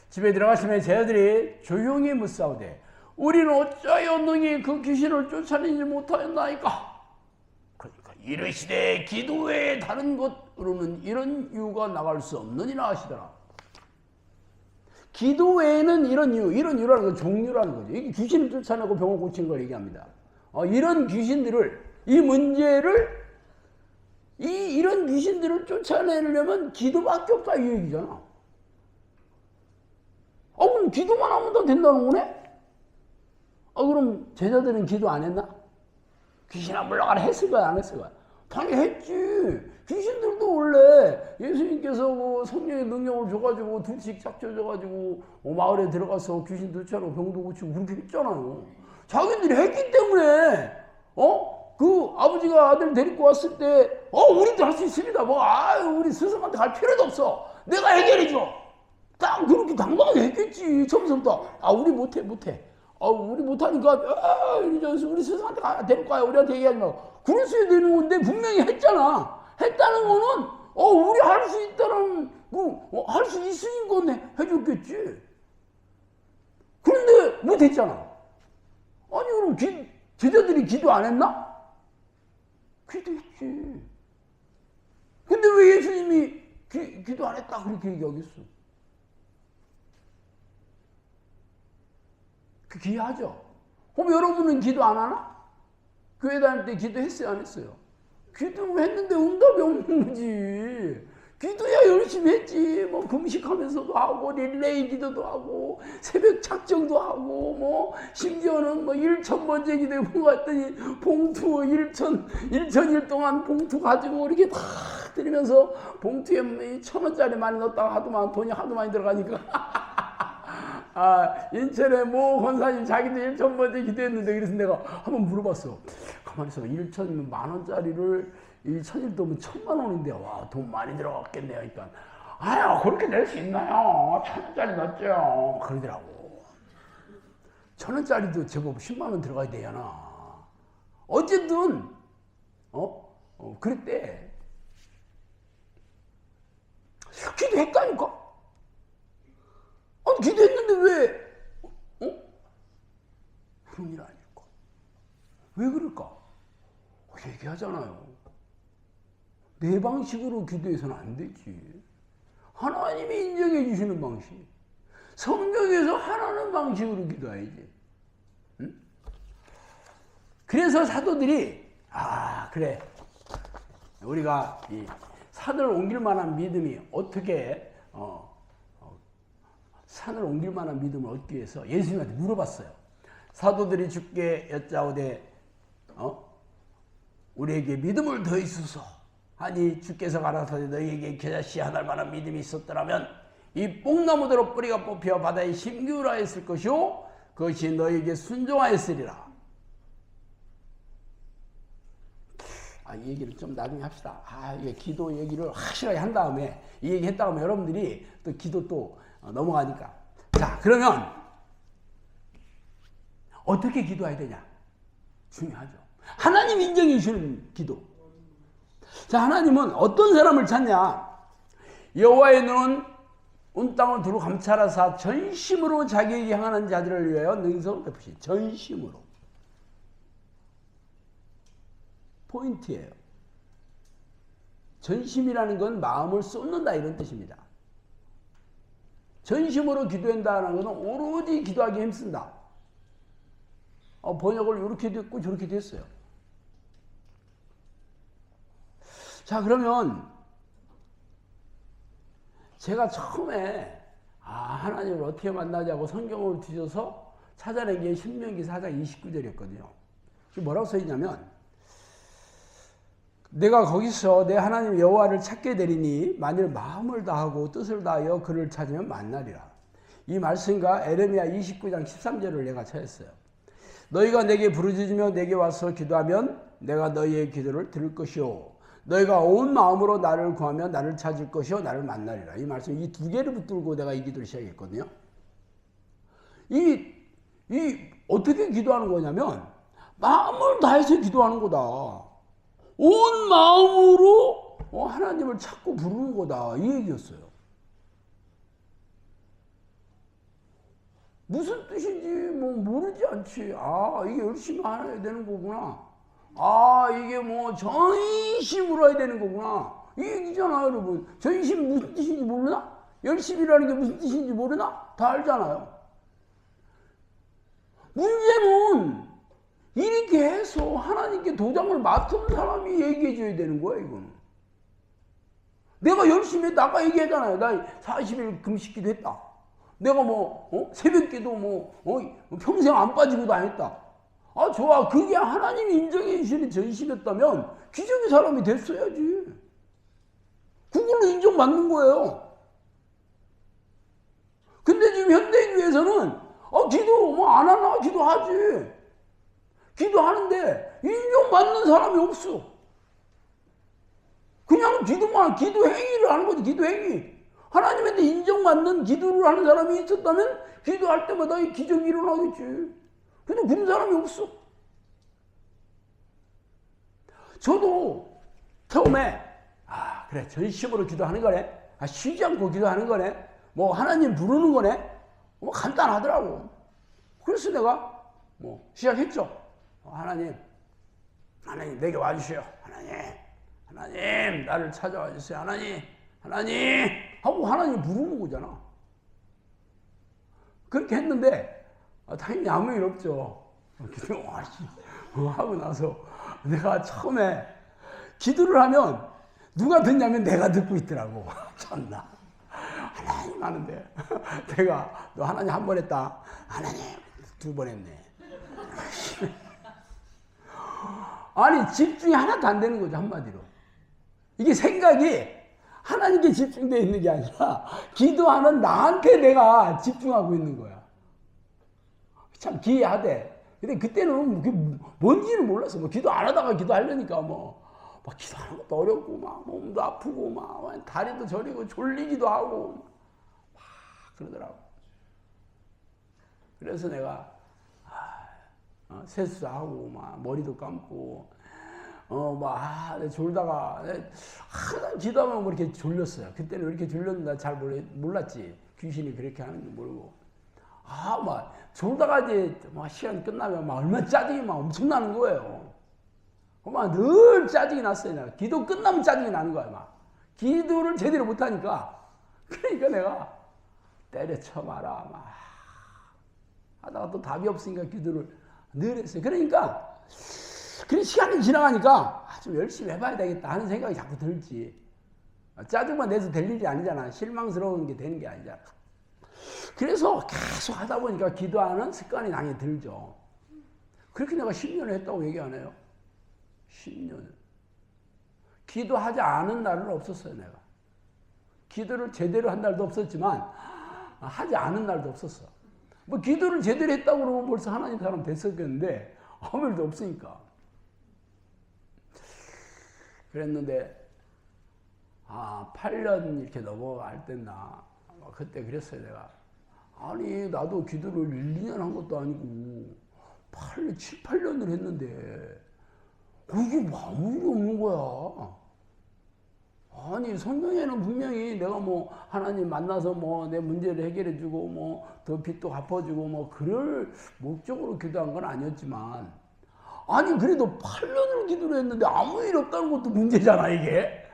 집에 들어가시면 제자들이 조용히 묻사오되 우리는 어찌하여 능히 그 귀신을 쫓아내지 못하였나이까? 그러니까 이르시되 기도 외에 다른 것으로는 이런 이유가 나갈 수 없느니라 하시더라. 기도 외에는 이런 이유라는 건 종류라는 거죠. 이게 귀신을 쫓아내고 병을 고친 걸 얘기합니다. 이런 귀신들을, 이 문제를, 이런 귀신들을 쫓아내려면 기도밖에 없다 이 얘기잖아. 그럼 기도만 하면 다 된다는 거네? 그럼 제자들은 기도 안 했나? 귀신아 물러가라 했을 거야, 안 했을 거야? 당연히 했지. 귀신들도 원래 예수님께서 뭐 성령의 능력을 줘가지고 둘씩 짝져져가지고 마을에 들어가서 귀신 쫓아내고 병도 고치고 그렇게 했잖아요. 자기들이 했기 때문에 그 아버지가 아들 데리고 왔을 때 우리도 할 수 있습니다. 우리 스승한테 갈 필요도 없어. 내가 해결해줘. 딱 그렇게 당당하게 했겠지. 처음부터 우리 못해. 우리 못하니까 우리 스승한테 데리고 가요. 우리한테 얘기하지 말고. 그랬어야 되는 건데 분명히 했잖아. 했다는 거는 우리 할 수 있다는 할 수 있으신 건데 해줬겠지. 그런데 못했잖아. 아니 그럼 제자들이 기도 안 했나? 기도했지. 근데 왜 예수님이 기도 안 했다 그렇게 얘기하겠어? 그 기이하죠. 그럼 여러분은 기도 안 하나? 교회 다닐 때 기도했어요, 안 했어요? 기도했는데 응답이 없는 거지. 기도야 열심히 했지. 뭐 금식하면서도 하고 릴레이 기도도 하고 새벽 작정도 하고 심지어는 1,000번째 기도해본 것 같더니 봉투 1,000일 동안 봉투 가지고 이렇게 다 드리면서 봉투에 1,000원짜리 많이 넣었다가 돈이 하도 많이 들어가니까 인천에 권사님 자기도 1,000번째 기도했는데 그래서 내가 한번 물어봤어. 가만히 있어봐. 1,000이면 10,000원짜리를 1,000일 동안 1,000,000원인데 돈 많이 들어갔겠네요. 그러니까 그렇게 낼 수 있나요? 1,000원짜리 넣었죠. 그러더라고. 1,000원짜리도 제법 10만원 들어가야 되잖아. 어쨌든 그랬대. 기도했다니까. 기도했는데 왜 그런 일 아닐까? 왜 그럴까? 얘기하잖아요. 내 방식으로 기도해서는 안 되지. 하나님이 인정해 주시는 방식. 성경에서 하라는 방식으로 기도해야지. 응? 그래서 사도들이 그래. 우리가 이 산을 옮길 만한 믿음이 어떻게 산을 옮길 만한 믿음을 얻기 위해서 예수님한테 물어봤어요. 사도들이 주께 여짜오되 우리에게 믿음을 더해주소서 하니 주께서 가라사대 너희에게 겨자씨 하나할 만한 믿음이 있었더라면 이 뽕나무대로 뿌리가 뽑혀 바다에 심기울하였을 것이요 그것이 너희에게 순종하였으리라. 이 얘기를 좀 나중에 합시다. 이게 기도 얘기를 확실하게 한 다음에 이 얘기 했다고 하면 여러분들이 또 기도 넘어가니까. 자, 그러면 어떻게 기도해야 되냐? 중요하죠. 하나님 인정해 주시는 기도. 자, 하나님은 어떤 사람을 찾냐? 여호와의 눈은 온 땅을 두루 감찰하사 전심으로 자기에게 향하는 자들을 위하여 능성을 베푸시. 전심으로. 포인트예요. 전심이라는 건 마음을 쏟는다 이런 뜻입니다. 전심으로 기도한다는 것은 오로지 기도하기 힘쓴다. 번역을 이렇게 됐고 저렇게 됐어요. 자, 그러면 제가 처음에 하나님을 어떻게 만나자고 성경을 뒤져서 찾아낸 게 신명기 4장 29절이었거든요. 뭐라고 써있냐면 내가 거기서 내 하나님 여호와를 찾게 되리니 만일 마음을 다하고 뜻을 다하여 그를 찾으면 만나리라. 이 말씀과 에레미야 29장 13절을 내가 찾았어요. 너희가 내게 부르짖으며 내게 와서 기도하면 내가 너희의 기도를 들을 것이요 너희가 온 마음으로 나를 구하면 나를 찾을 것이요 나를 만나리라. 이 말씀 이 두 개를 붙들고 내가 이 기도를 시작했거든요. 이 어떻게 기도하는 거냐면 마음을 다해서 기도하는 거다. 온 마음으로 하나님을 찾고 부르는 거다. 이 얘기였어요. 무슨 뜻인지 모르지 않지. 이게 열심히 해야 되는 거구나. 이게 전심으로 해야 되는 거구나. 이 얘기잖아요, 여러분. 전심 무슨 뜻인지 모르나? 열심이라는 게 무슨 뜻인지 모르나? 다 알잖아요. 문제는 이렇게 해서 하나님께 도장을 맡은 사람이 얘기해 줘야 되는 거야, 이거는. 내가 열심히 했다. 아까 얘기했잖아요. 나 40일 금식기도 했다. 내가 뭐 새벽기도 평생 안 빠지고도 안 했다. 아 좋아. 그게 하나님이 인정해 주시는 전심이었다면 기적의 사람이 됐어야지. 그걸로 인정받는 거예요. 근데 지금 현대교회에서는 기도 뭐 안 하나? 기도하지. 기도하는데 인정받는 사람이 없어. 그냥 기도 행위를 하는 거지. 기도 행위. 하나님한테 인정받는 기도를 하는 사람이 있었다면 기도할 때마다 기적이 일어나겠지. 근데 그런 사람이 없어. 저도 처음에 그래 전심으로 기도하는 거네. 쉬지 않고 기도하는 거네. 뭐 하나님 부르는 거네. 뭐 간단하더라고. 그래서 내가 시작했죠. 하나님 내게 와주세요. 하나님 나를 찾아와 주세요. 하나님 하고 하나님 부르는 거잖아. 그렇게 했는데 당연히 아무 일 없죠. 하고 나서 내가 처음에 기도를 하면 누가 듣냐면 내가 듣고 있더라고. 참나. 하나님 하는데 내가 너 하나님 한 번 했다. 하나님 두 번 했네. 아니 집중이 하나도 안 되는 거죠. 한마디로. 이게 생각이 하나님께 집중되어 있는 게 아니라 기도하는 나한테 내가 집중하고 있는 거야. 참 기이하대. 근데 그때는 뭔지는 몰랐어. 기도 안 하다가 기도하려니까 막 기도하는 것도 어렵고 막 몸도 아프고 막 다리도 저리고 졸리기도 하고 막 그러더라고. 그래서 내가 세수도 하고 막 머리도 감고 졸다가 항상 기도하면 이렇게 졸렸어요. 그때는 왜 이렇게 졸렸는지 잘 몰랐지. 귀신이 그렇게 하는 줄 모르고. 막 졸다가 이제 시간 끝나면 얼마나 짜증이 엄청 나는 거예요. 늘 짜증이 났어요. 내가. 기도 끝나면 짜증이 나는 거야. 기도를 제대로 못하니까. 그러니까 내가 때려쳐 마라. 하다가 또 답이 없으니까 기도를 늘 했어요. 그러니까 그래 시간이 지나가니까 좀 열심히 해봐야 되겠다 하는 생각이 자꾸 들지. 짜증만 내서 될 일이 아니잖아. 실망스러운 게 되는 게 아니잖아. 그래서 계속 하다 보니까 기도하는 습관이 당연히 들죠. 그렇게 내가 10년을 했다고 얘기 안 해요. 10년을. 기도하지 않은 날은 없었어요. 내가. 기도를 제대로 한 날도 없었지만 하지 않은 날도 없었어. 기도를 제대로 했다고 그러면 벌써 하나님 사람 됐었겠는데 아무 일도 없으니까. 그랬는데 8년 이렇게 넘어갈 때나 그때 그랬어요. 내가. 아니 나도 기도를 1, 2년 한 것도 아니고 8년, 7, 8년을 했는데 이게 아무 일이 없는 거야. 아니 성경에는 분명히 내가 하나님 만나서 내 문제를 해결해 주고 더 빚도 갚아주고 그럴 목적으로 기도한 건 아니었지만 아니 그래도 8년을 기도를 했는데 아무 일 없다는 것도 문제잖아 이게.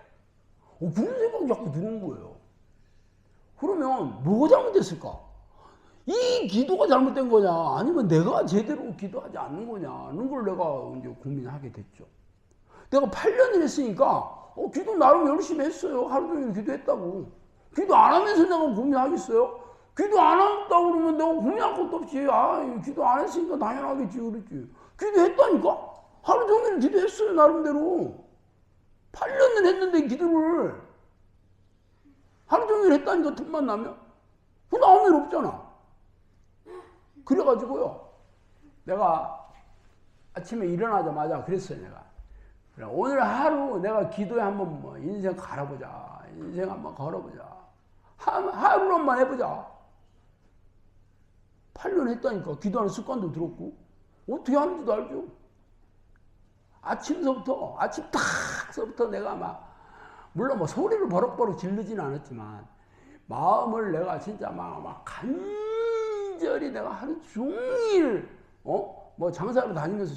그런 생각이 자꾸 드는 거예요. 그러면 뭐가 잘못됐을까? 이 기도가 잘못된 거냐 아니면 내가 제대로 기도하지 않는 거냐는 걸 내가 이제 고민하게 됐죠. 내가 8년을 했으니까 기도 나름 열심히 했어요. 하루 종일 기도했다고. 기도 안 하면서 내가 고민하겠어요? 기도 안 한다고 그러면 내가 고민할 것도 없지. 기도 안 했으니까 당연하겠지 그랬지. 기도했다니까? 하루 종일 기도했어요 나름대로. 8년을 했는데 기도를 하루 종일 했다니까 틈만 나면. 근데 아무 일 없잖아. 그래가지고요. 내가 아침에 일어나자마자 그랬어요 내가. 오늘 하루 내가 기도에 한번 인생 갈아보자. 인생 한번 걸어보자. 하루만 해보자. 8년 했다니까. 기도하는 습관도 들었고 어떻게 하는지도 알죠. 아침 딱서부터 내가 물론 소리를 버럭버럭 지르지는 않았지만 마음을 내가 진짜 간절히 내가 하루 종일 장사하러 다니면서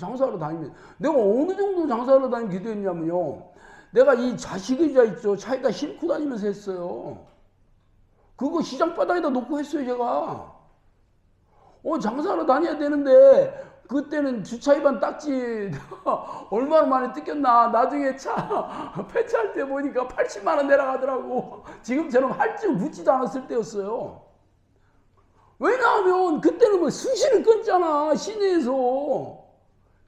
내가 어느 정도 장사하러 다니면서 기도했냐면요. 내가 이 자식의자 있죠. 차에다 싣고 다니면서 했어요. 그거 시장 바닥에다 놓고 했어요 제가. 장사하러 다녀야 되는데 그때는 주차 위반 딱지 얼마나 많이 뜯겼나. 나중에 차 폐차할 때 보니까 80만 원 내려가더라고. 지금처럼 할증 붙지도 않았을 때였어요. 왜냐하면 그때는 뭐 수시를 끊잖아, 시내에서.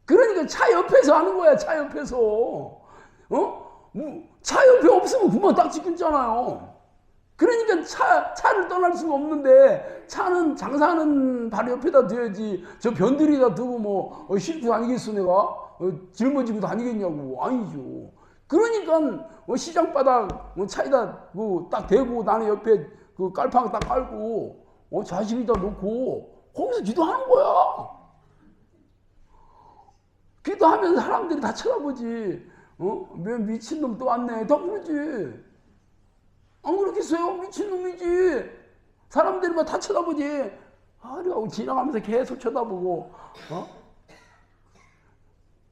그러니까 차 옆에서 하는 거야, 차 옆에서. 차 옆에 없으면 그만 딱지 끊잖아요. 그러니까 차를 떠날 수가 없는데, 차는 장사하는 바로 옆에다 둬야지. 저 변두리에다 두고 뭐, 실수 다니겠어, 내가? 짊어지고 다니겠냐고. 아니죠. 그러니까, 시장바닥, 차에다 딱 대고, 나는 옆에 그 깔팡 딱 깔고, 자식이다 놓고, 거기서 기도하는 거야. 기도하면서 사람들이 다 쳐다보지. 미친놈 또 왔네. 다 그러지. 안 그렇겠어요? 미친놈이지. 사람들이 막 다 쳐다보지. 그래가지고 지나가면서 계속 쳐다보고,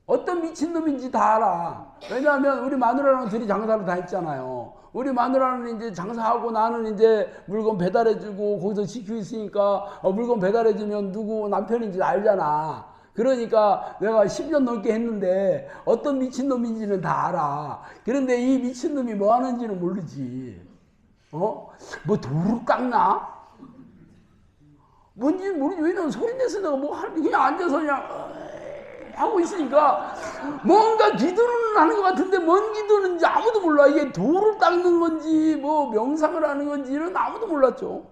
어떤 미친놈인지 다 알아. 왜냐하면 우리 마누라랑 둘이 장사를 다 했잖아요. 우리 마누라는 이제 장사하고 나는 이제 물건 배달해주고 거기서 지키고 있으니까 물건 배달해주면 누구 남편인지 알잖아. 그러니까 내가 10년 넘게 했는데 어떤 미친놈인지는 다 알아. 그런데 이 미친놈이 뭐 하는지는 모르지. 뭐 도로 깎나? 뭔지 모르지. 왜냐면 소리 내서 내가 뭐 하는지 그냥 앉아서 그냥 하고 있으니까 뭔가 기도는 하는 것 같은데 뭔 기도는지 아무도 몰라. 이게 도를 닦는 건지 뭐 명상을 하는 건지는 아무도 몰랐죠.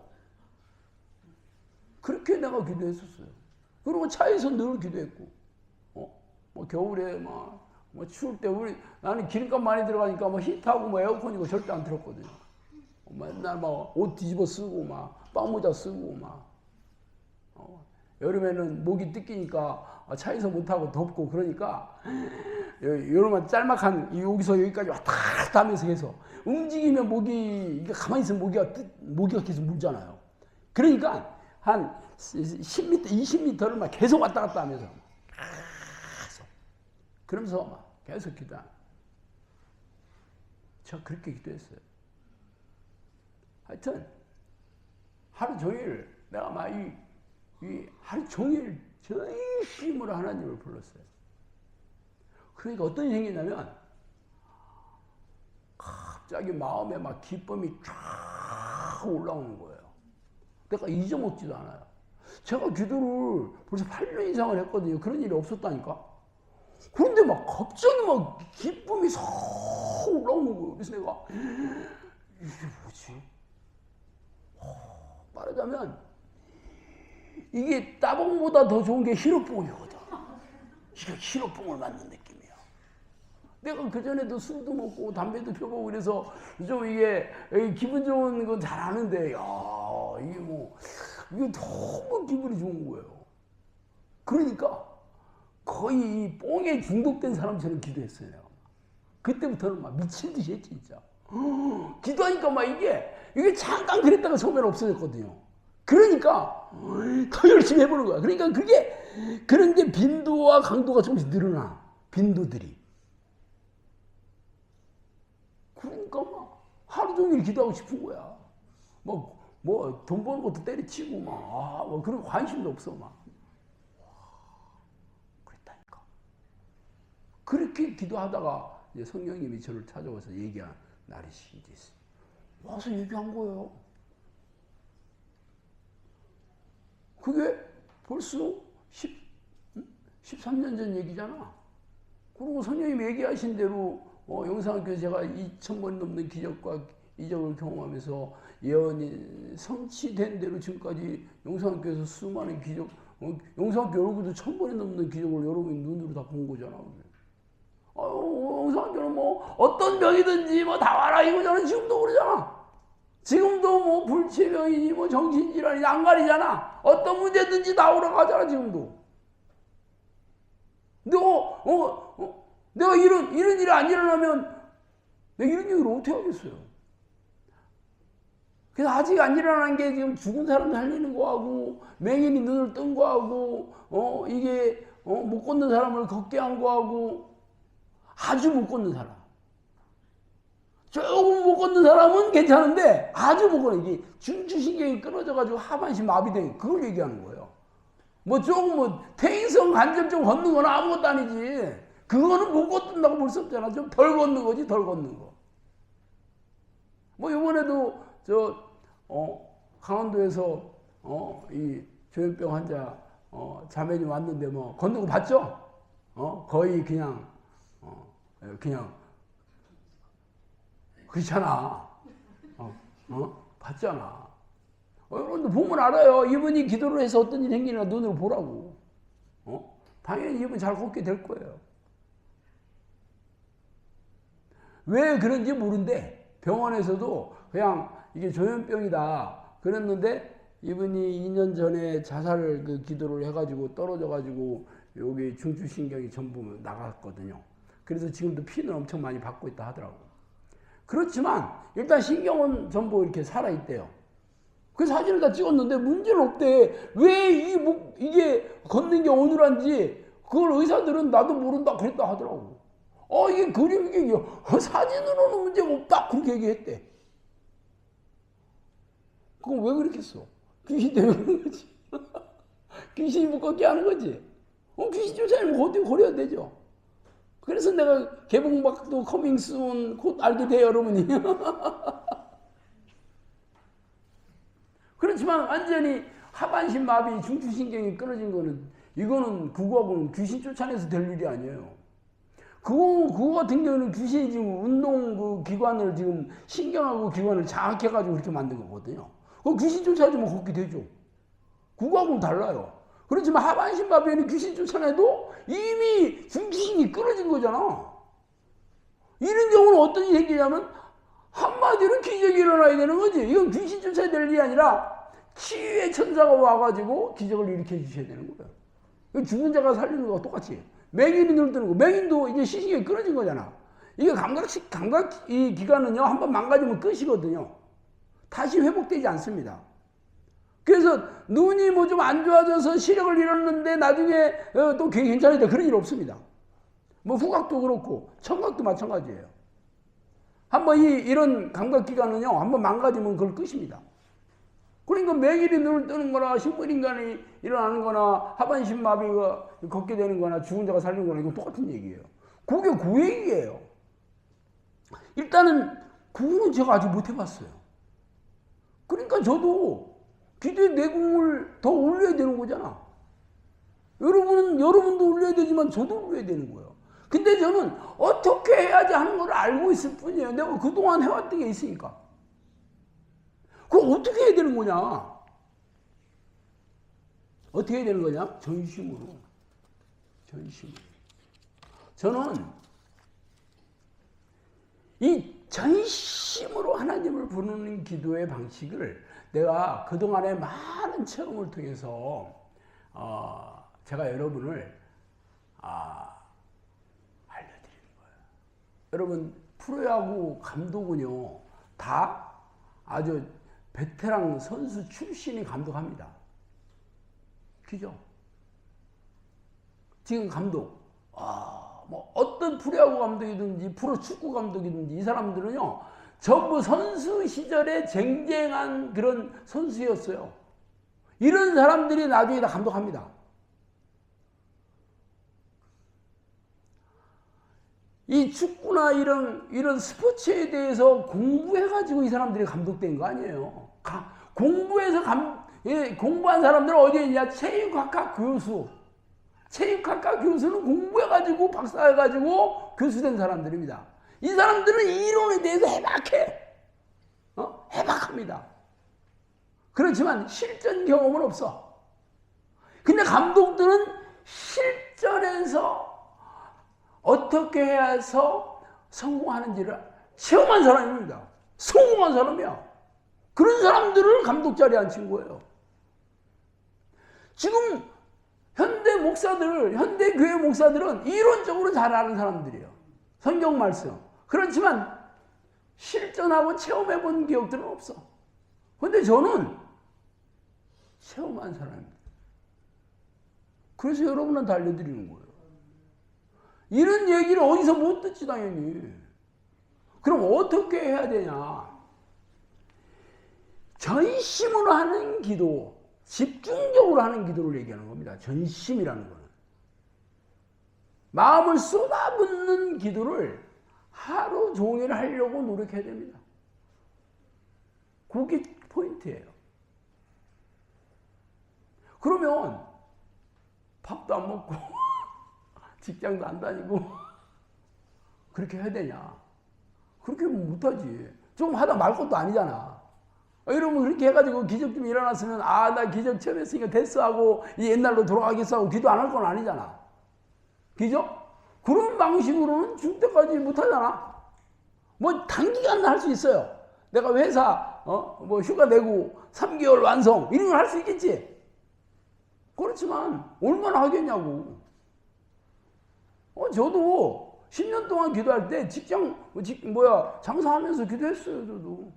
그렇게 내가 기도했었어요. 그리고 차에서 늘 기도했고, 뭐 겨울에 뭐 추울 때 나는 기름값 많이 들어가니까 뭐 히트하고 뭐 에어컨이고 절대 안 틀었거든요. 맨날 막 옷 뒤집어 쓰고 막 빵모자 쓰고 막 여름에는 목이 뜯기니까 차에서 못하고 덥고 그러니까 여름은 짤막한 여기서 여기까지 왔다 갔다 하면서 해서 움직이면 목이 이게 가만히 있으면 모기가 계속 물잖아요. 그러니까 한 10m, 20m를 막 계속 왔다 갔다 하면서 계속 그러면서 막 계속 기도하. 제가 그렇게 기도했어요. 하여튼 하루 종일 내가 막 하루 종일 전심으로 하나님을 불렀어요. 그러니까 어떤 일이 생기냐면 갑자기 마음에 막 기쁨이 쫙 올라오는 거예요. 내가 잊어먹지도 않아요. 제가 기도를 벌써 8년 이상을 했거든요. 그런 일이 없었다니까. 그런데 막 갑자기 막 기쁨이 싹 올라오는 거예요. 그래서 내가 이게 뭐지? 말하자면 이게 따봉보다 더 좋은 게 히로뽕이거든. 이거 히로뽕을 맞는 느낌이야. 내가 그전에도 술도 먹고 담배도 펴보고 그래서 좀 이게 기분 좋은 건 잘 아는데, 이게 너무 기분이 좋은 거예요. 그러니까 거의 이 뽕에 중독된 사람처럼 기도했어요. 내가. 그때부터는 막 미친 듯이 했지, 진짜. 기도하니까 막 이게 잠깐 그랬다가 처음에는 없어졌거든요. 그러니까 더 열심히 해보는 거야. 그러니까 그런 게 빈도와 강도가 조금씩 늘어나. 빈도들이. 그러니까 막 하루 종일 기도하고 싶은 거야. 뭐 돈 버는 것도 때려치고 막 그런 관심도 없어 막. 그랬다니까. 그렇게 기도하다가 이제 성령님이 저를 찾아와서 얘기한 날이 이제 있어요. 와서 얘기한 거예요. 그게 벌써 13년 전 얘기잖아. 그리고 성령님이 얘기하신 대로 영상학교에서 제가 2,000번 넘는 기적과 이적을 경험하면서 예언이 성취된 대로 지금까지 영상학교에서 수많은 기적, 영상학교 얼굴도 1,000번이 넘는 기적을 여러분이 눈으로 다 본 거잖아. 영상학교는 뭐 어떤 병이든지 뭐 다 와라 이거 저는 지금도 그러잖아. 지금도 뭐 불치병이니 뭐 정신질환이니 안 가리잖아. 어떤 문제든지 나오라고 하잖아 지금도. 내가 이런 일이 안 일어나면 내가 이런 얘기를 어떻게 하겠어요? 그래서 아직 안 일어난 게 지금 죽은 사람 살리는 거하고 맹인이 눈을 뜬 거하고 못 걷는 사람을 걷게 한 거하고 아주 못 걷는 사람. 조금 못 걷는 사람은 괜찮은데 아주 못 걷는 이게 중추신경이 끊어져가지고 하반신 마비된 그걸 얘기하는 거예요. 조금 퇴행성 간접적 걷는 건 아무것도 아니지. 그거는 못 걷는다고 볼 수 없잖아. 좀 덜 걷는 거지, 덜 걷는 거. 이번에도 강원도에서 이 조현병 환자 자매님 왔는데 뭐 건너고 봤죠? 거의 그냥 그렇잖아. 봤잖아. 여러분들 보면 알아요. 이분이 기도를 해서 어떤 일이 생기나 눈으로 보라고. 당연히 이분 잘 걷게 될 거예요. 왜 그런지 모른대. 병원에서도 그냥 이게 조현병이다 그랬는데 이분이 2년 전에 자살 그 기도를 해가지고 떨어져가지고 여기 중추신경이 전부 나갔거든요. 그래서 지금도 피는 엄청 많이 받고 있다 하더라고. 그렇지만 일단 신경은 전부 이렇게 살아있대요. 그 사진을 다 찍었는데 문제는 없대. 왜 이게 걷는 게 어눌한지 그걸 의사들은 나도 모른다 그랬다 하더라고. 이게 그림, 이게 사진으로는 문제가 없다 그렇게 얘기했대. 그건 왜 그렇겠어? 귀신 때문에 그런 거지. 귀신이 못 걷게 하는 거지. 귀신 쫓아내면 어떻게 걸어야 되죠. 그래서 내가 개봉박도 커밍 순 곧 알게 돼요, 여러분이. 그렇지만 완전히 하반신 마비, 중추신경이 끊어진 거는 이거는 그거하고는 귀신 쫓아내서 될 일이 아니에요. 그거 같은 경우는 귀신이 지금 운동 그 기관을 지금 신경하고 기관을 장악해가지고 그렇게 만든 거거든요. 그럼 귀신 쫓아내면 걷게 되죠. 그거하고는 달라요. 그렇지만 하반신 마비에는 귀신 쫓아내도 이미 중추신이 끊어진 거잖아. 이런 경우는 어떤 일이 생기냐면 한마디로 기적이 일어나야 되는 거지. 이건 귀신 쫓아야 될 일이 아니라 치유의 천사가 와가지고 기적을 일으켜 주셔야 되는 거예요. 죽은 자가 살리는 거와 똑같이. 맹인이 눈을 뜨는 거. 맹인도 이제 시신이 끊어진 거잖아. 이게 감각 이 기관은요, 한번 망가지면 끝이거든요. 다시 회복되지 않습니다. 그래서 눈이 뭐 좀 안 좋아져서 시력을 잃었는데 나중에 또 괜찮아지다. 그런 일 없습니다. 뭐 후각도 그렇고 청각도 마찬가지예요. 한번 이런 감각기관은요, 한번 망가지면 그걸 끝입니다. 그러니까 맹인이 눈을 뜨는 거나 식물인간이 일어나는 거나 하반신 마비가 걷게 되는 거나 죽은 자가 살리는 거나 이건 똑같은 얘기예요. 그게 그 얘기예요. 일단은 그거는 제가 아직 못 해봤어요. 그러니까 저도 기도의 내공을 더 올려야 되는 거잖아. 여러분도 올려야 되지만 저도 올려야 되는 거예요. 근데 저는 어떻게 해야지 하는 걸 알고 있을 뿐이에요. 내가 그동안 해왔던 게 있으니까. 그럼 어떻게 해야 되는 거냐? 어떻게 해야 되는 거냐? 전심으로. 저는 이 전심으로 하나님을 부르는 기도의 방식을 내가 그동안의 많은 체험을 통해서 제가 여러분을 알려드리는 거예요. 여러분 프로야구 감독은요 다 아주 베테랑 선수 출신이 감독합니다. 그죠? 지금 감독 뭐 어떤 프로야구 감독이든지 프로축구 감독이든지 이 사람들은요 전부 선수 시절에 쟁쟁한 그런 선수였어요. 이런 사람들이 나중에 다 감독합니다. 이 축구나 이런 스포츠에 대해서 공부해가지고 이 사람들이 감독된 거 아니에요. 공부해서 공부한 사람들은 어디에 있냐? 체육학과 교수. 체육학과 교수는 공부해가지고 박사해가지고 교수된 사람들입니다. 이 사람들은 이론에 대해서 해박합니다. 그렇지만 실전 경험은 없어. 근데 감독들은 실전에서 어떻게 해서 성공하는지를 체험한 사람입니다. 성공한 사람이야. 그런 사람들을 감독 자리에 앉힌 거예요. 지금 현대 교회 목사들은 이론적으로 잘 아는 사람들이에요. 성경 말씀. 그렇지만 실전하고 체험해본 기억들은 없어. 그런데 저는 체험한 사람입니다. 그래서 여러분한테 알려드리는 거예요. 이런 얘기를 어디서 못 듣지 당연히. 그럼 어떻게 해야 되냐? 전심으로 하는 기도, 집중적으로 하는 기도를 얘기하는 겁니다. 전심이라는 거는. 마음을 쏟아붓는 기도를 하루 종일 하려고 노력해야 됩니다. 그게 포인트예요. 그러면 밥도 안 먹고 직장도 안 다니고 그렇게 해야 되냐? 그렇게 하면 못하지. 좀 하다 말 것도 아니잖아. 여러분 그렇게 해가지고 기적 좀 일어났으면 아 나 기적 처음 했으니까 됐어 하고 옛날로 돌아가겠어 하고 기도 안 할 건 아니잖아. 그죠? 그런 방식으로는 죽을 때까지 못하잖아. 뭐 단기간 할 수 있어요. 내가 회사 뭐 휴가 내고 3개월 완성 이런 걸 할 수 있겠지. 그렇지만 얼마나 하겠냐고. 저도 10년 동안 기도할 때 장사하면서 기도했어요. 저도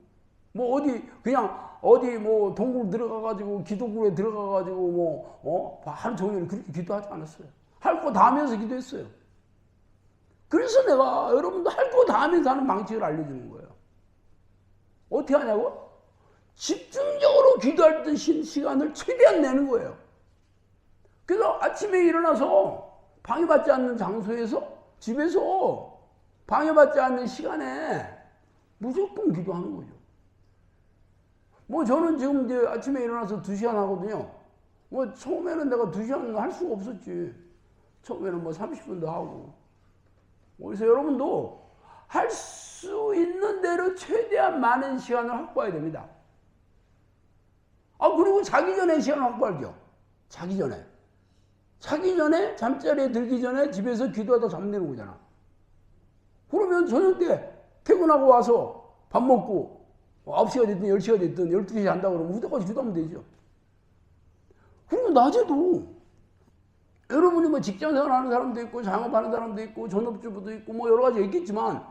뭐 어디 뭐 동굴 들어가가지고 기도굴에 들어가가지고 뭐 하루 종일 그렇게 기도하지 않았어요. 할 거 다 하면서 기도했어요. 그래서 내가 여러분도 할 거 다 하면서 하는 방식을 알려주는 거예요. 어떻게 하냐고? 집중적으로 기도할 때 시간을 최대한 내는 거예요. 그래서 아침에 일어나서 방해받지 않는 장소에서 집에서 방해받지 않는 시간에 무조건 기도하는 거죠. 뭐 저는 지금 이제 아침에 일어나서 2시간 하거든요. 뭐 처음에는 내가 2시간 할 수가 없었지. 처음에는 뭐 30분도 하고. 그래서 여러분도 할 수 있는 대로 최대한 많은 시간을 확보해야 됩니다. 그리고 자기 전에 시간을 확보하죠. 자기 전에 잠자리에 들기 전에 집에서 기도하다 잠드는 거잖아. 그러면 저녁 때 퇴근하고 와서 밥 먹고 9시가 됐든 10시가 됐든 12시에 잔다고 그러면 그때까지 기도하면 되죠. 그리고 낮에도 여러분이 뭐 직장생활 하는 사람도 있고 창업하는 사람도 있고 전업주부도 있고 뭐 여러 가지 있겠지만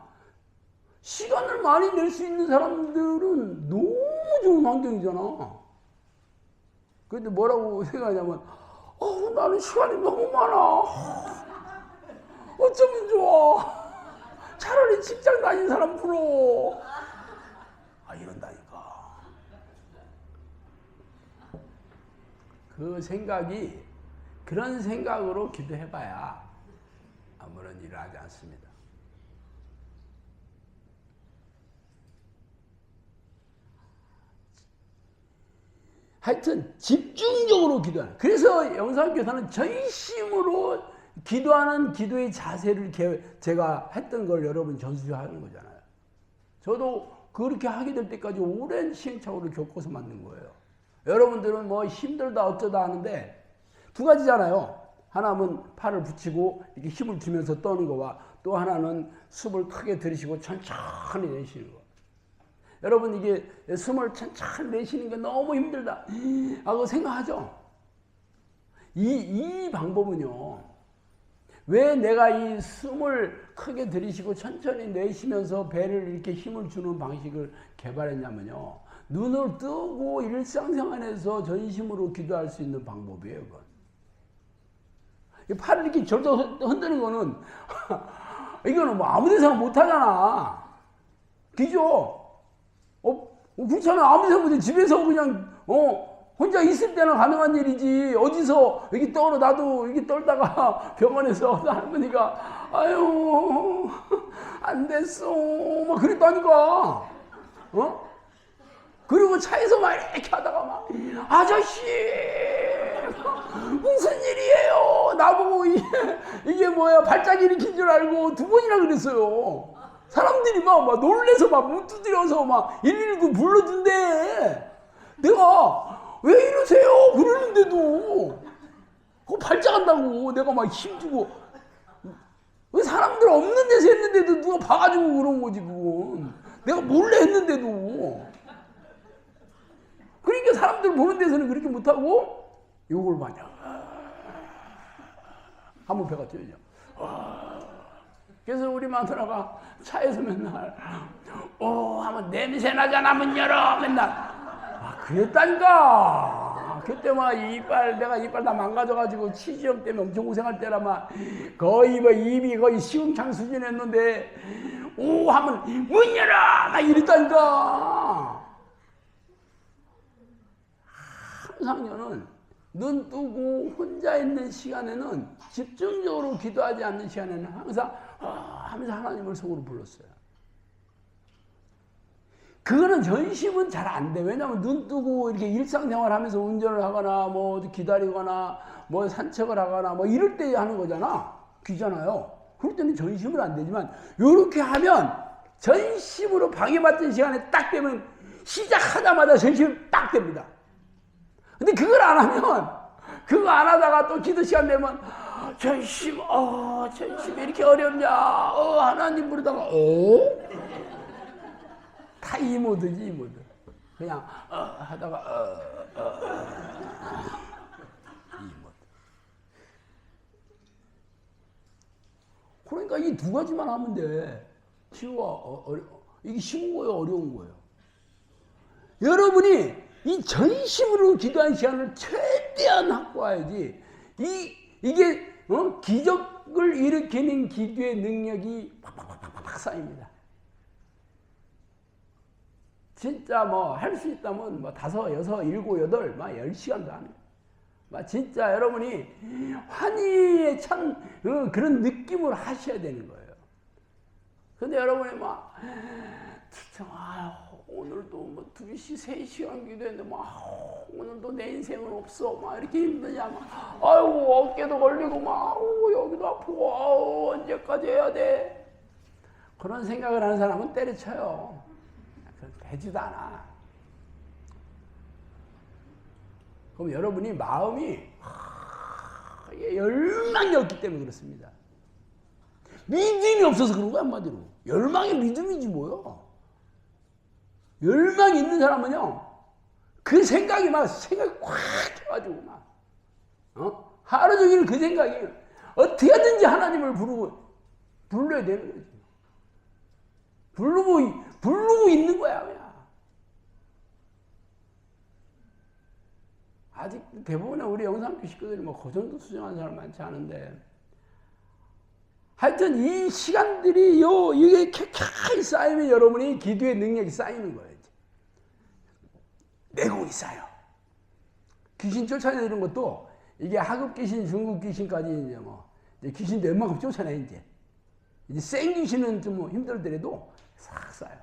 시간을 많이 낼 수 있는 사람들은 너무 좋은 환경이잖아. 그런데 뭐라고 생각하냐면 나는 시간이 너무 많아. 어쩌면 좋아. 차라리 직장 다니는 사람 불러. 이런다니까. 그런 생각으로 기도해봐야 아무런 일을 하지 않습니다. 하여튼 집중적으로 기도하는. 그래서 영상교사는 전심으로 기도하는 기도의 자세를 제가 했던 걸 여러분 전수하는 거잖아요. 저도 그렇게 하게 될 때까지 오랜 시행착오를 겪어서 만든 거예요. 여러분들은 뭐 힘들다 어쩌다 하는데 두 가지잖아요. 하나는 팔을 붙이고 이렇게 힘을 주면서 떠는 거와 또 하나는 숨을 크게 들이쉬고 천천히 내쉬는 거. 여러분 이게 숨을 천천히 내쉬는 게 너무 힘들다 하고 생각하죠. 이 방법은요. 왜 내가 이 숨을 크게 들이쉬고 천천히 내쉬면서 배를 이렇게 힘을 주는 방식을 개발했냐면요. 눈을 뜨고 일상생활에서 전심으로 기도할 수 있는 방법이에요. 그건. 팔을 이렇게 절도 흔드는 거는 이거는 뭐 아무 데서나 못 하잖아. 그죠? 그렇잖아. 아무 데서나 못 해. 집에서 그냥 혼자 있을 때는 가능한 일이지. 어디서 여기 떨어 나도 여기 떨다가 병원에서 할머니가 아유 안 됐어 막 그랬다니까. 그리고 차에서 막 이렇게 하다가 막 아저씨 무슨 일이에요? 나보고 이게 뭐야 발작이 일으킨 줄 알고 2번이나 그랬어요. 사람들이 막 놀래서 막 문 두드려서 막 119 불러준대. 내가 왜 이러세요? 그러는데도 그거 발작한다고 내가 막 힘주고 사람들 없는 데서 했는데도 누가 봐가지고 그런 거지 그건. 내가 몰래 했는데도. 그러니까 사람들 보는 데서는 그렇게 못하고 요걸 마냥 한번 배가 뛰어져. 그래서 우리 마누라가 차에서 맨날 하면 냄새 나잖아 문 열어 맨날. 그랬다니까. 그때 막 내가 이빨 다 망가져가지고 치지염 때문에 엄청 고생할 때라 막 거의 뭐 입이 거의 시궁창 수준이었는데 하면 문 열어 막 이랬다니까. 항상 저는 눈 뜨고 혼자 있는 시간에는 집중적으로 기도하지 않는 시간에는 항상 하면서 하나님을 속으로 불렀어요. 그거는 전심은 잘 안 돼. 왜냐면 눈 뜨고 이렇게 일상생활 하면서 운전을 하거나 뭐 어디 기다리거나 뭐 산책을 하거나 뭐 이럴 때 하는 거잖아. 귀잖아요. 그럴 때는 전심은 안 되지만 요렇게 하면 전심으로 방해받던 시간에 딱 되면 시작하자마자 전심이 딱 됩니다. 근데 그걸 안 하면 그거 안 하다가 또 기도 시간 되면 전심 전심이 이렇게 어렵냐 하나님 부르다가 다 이 모드지 이 모드. 그냥 하다가 이 모드. 그러니까 이 두 가지만 하면 돼. 이게 쉬운 거예요, 어려운 거예요. 여러분이 이 전심으로 기도한 시간을 최대한 확보해야지. 이게 기적을 일으키는 기도의 능력이 팍팍팍팍 쌓입니다. 진짜 뭐 할 수 있다면 뭐 5, 6, 7, 8, 막 10시간도 하네. 막 진짜 여러분이 환희에 찬 그런 느낌으로 하셔야 되는 거예요. 근데 여러분이 막 진짜 오늘도 뭐 2시, 3시간 기도했는데 막 오늘도 내 인생은 없어. 막 이렇게 힘드냐. 막 아이고 어깨도 걸리고 막 여기도 아프고 언제까지 해야 돼. 그런 생각을 하는 사람은 때려쳐요. 되지도 않아. 그럼 여러분이 마음이 열망이 없기 때문에 그렇습니다. 믿음이 없어서 그런 거야 한마디로. 열망이 믿음이지 뭐요. 열망이 있는 사람은요 그 생각이 꽉 켜가지고 하루 종일 그 생각이 어떻게든지 하나님을 불러야 되는 거지. 부르고 있는 거야 그냥. 아직 대부분의 우리 영상교 식구들이 뭐 그 정도 수정하는 사람 많지 않은데 하여튼 이 시간들이 이게 켜켜이 쌓이면 여러분이 기도의 능력이 쌓이는 거예요. 내공이 쌓여. 귀신 쫓아내는 것도 이게 하급 귀신, 중급 귀신까지 이제 귀신도 웬만큼 쫓아내 이제 생 귀신은 좀 힘들더라도 싹 쌓여.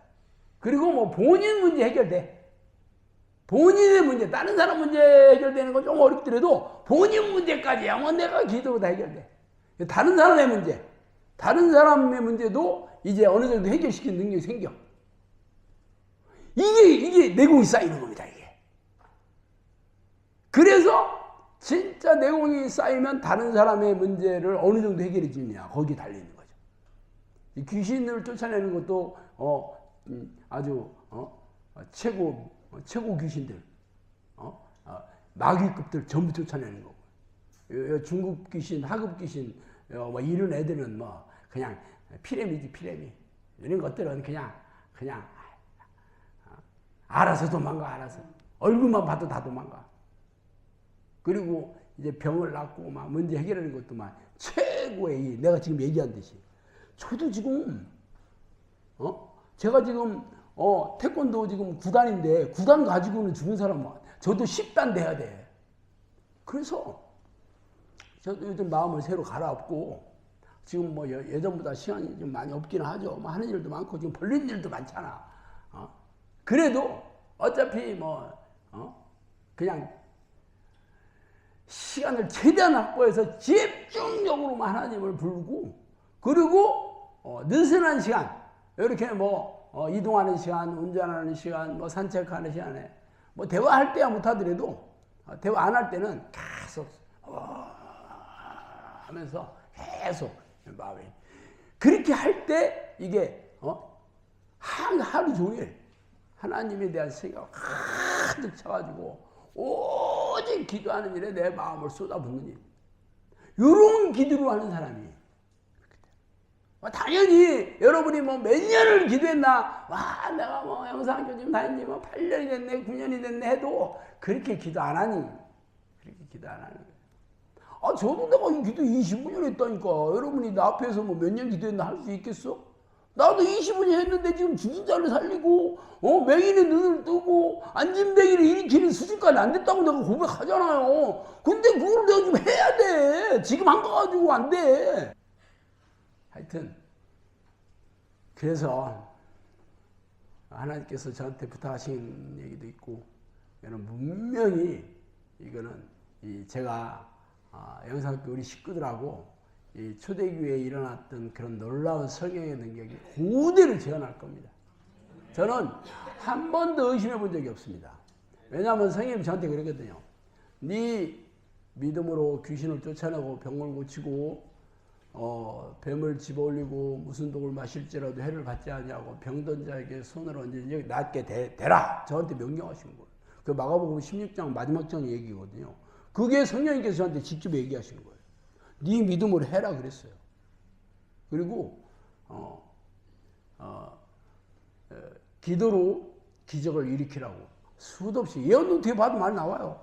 그리고 뭐 본인 문제 해결돼. 본인의 문제, 다른 사람 문제 해결되는 건 좀 어렵더라도 본인 문제까지야 뭐 내가 기도로 다 해결돼. 다른 사람의 문제도 이제 어느 정도 해결시키는 능력이 생겨. 이게 내공이 쌓이는 겁니다, 이게. 그래서 진짜 내공이 쌓이면 다른 사람의 문제를 어느 정도 해결해 주느냐, 거기에 달리는 거죠. 이 귀신을 쫓아내는 것도 아주 최고 귀신들, 마귀급들 전부 쫓아내는 거고. 중급 귀신, 하급 귀신, 뭐 이런 애들은 뭐 그냥 피레미지 피레미. 이런 것들은 그냥 알아서 도망가, 알아서. 얼굴만 봐도 다 도망가. 그리고 이제 병을 낫고 막 문제 해결하는 것도 막 최고의 내가 지금 얘기한 듯이. 저도 지금 제가 지금 태권도 지금 9단인데 9단 가지고는 죽은 사람 저도 10단 돼야 돼. 그래서 저도 요즘 마음을 새로 갈아엎고 지금 뭐 예전보다 시간이 좀 많이 없기는 하죠. 뭐 하는 일도 많고 지금 벌린 일도 많잖아. 그래도 어차피 그냥 시간을 최대한 확보해서 집중적으로만 하나님을 부르고 그리고 느슨한 시간 이렇게 이동하는 시간, 운전하는 시간, 산책하는 시간에 대화할 때야 못하더라도 대화 안 할 때는 계속 하면서 계속 마음이 그렇게 할 때 이게 하루 종일 하나님에 대한 생각을 가득 차가지고 오직 기도하는 일에 내 마음을 쏟아붓는 일. 이런 기도로 하는 사람이 당연히 여러분이 몇 년을 기도했나 내가 영상교 지금 다녔니 8년이 됐네 9년이 됐네 해도 그렇게 기도 안 하니 그렇게 기도 안 하는 거예요. 저도 내가 기도 25년 했다니까. 여러분이 나 앞에서 몇 년 기도했나 할 수 있겠어? 나도 25년 했는데 지금 죽은 자를 살리고 맹인의 눈을 뜨고 앉은 맹인을 일으키는 수준까지 안 됐다고 내가 고백하잖아요. 근데 그걸 내가 좀 해야 돼. 지금 한 거 가지고 안 돼. 하여튼 그래서 하나님께서 저한테 부탁하신 얘기도 있고, 이거는 분명히 이거는 제가 영상학교 우리 식구들하고 이 초대교회에 일어났던 그런 놀라운 성령의 능력이 그대로 재현할 겁니다. 저는 한 번도 의심해 본 적이 없습니다. 왜냐하면 성령님 저한테 그러거든요. 네 믿음으로 귀신을 쫓아내고 병을 고치고 뱀을 집어올리고 무슨 독을 마실지라도 해를 받지 않냐고 병든 자에게 손을 얹으니 낫게 되라. 저한테 명령하신 거예요. 그 마가복음 16장 마지막 장 얘기거든요. 그게 성령님께서 저한테 직접 얘기하시는 거예요. 네 믿음으로 해라 그랬어요. 그리고 기도로 기적을 일으키라고 수도 없이 예언도 뒤에 봐도 많이 나와요.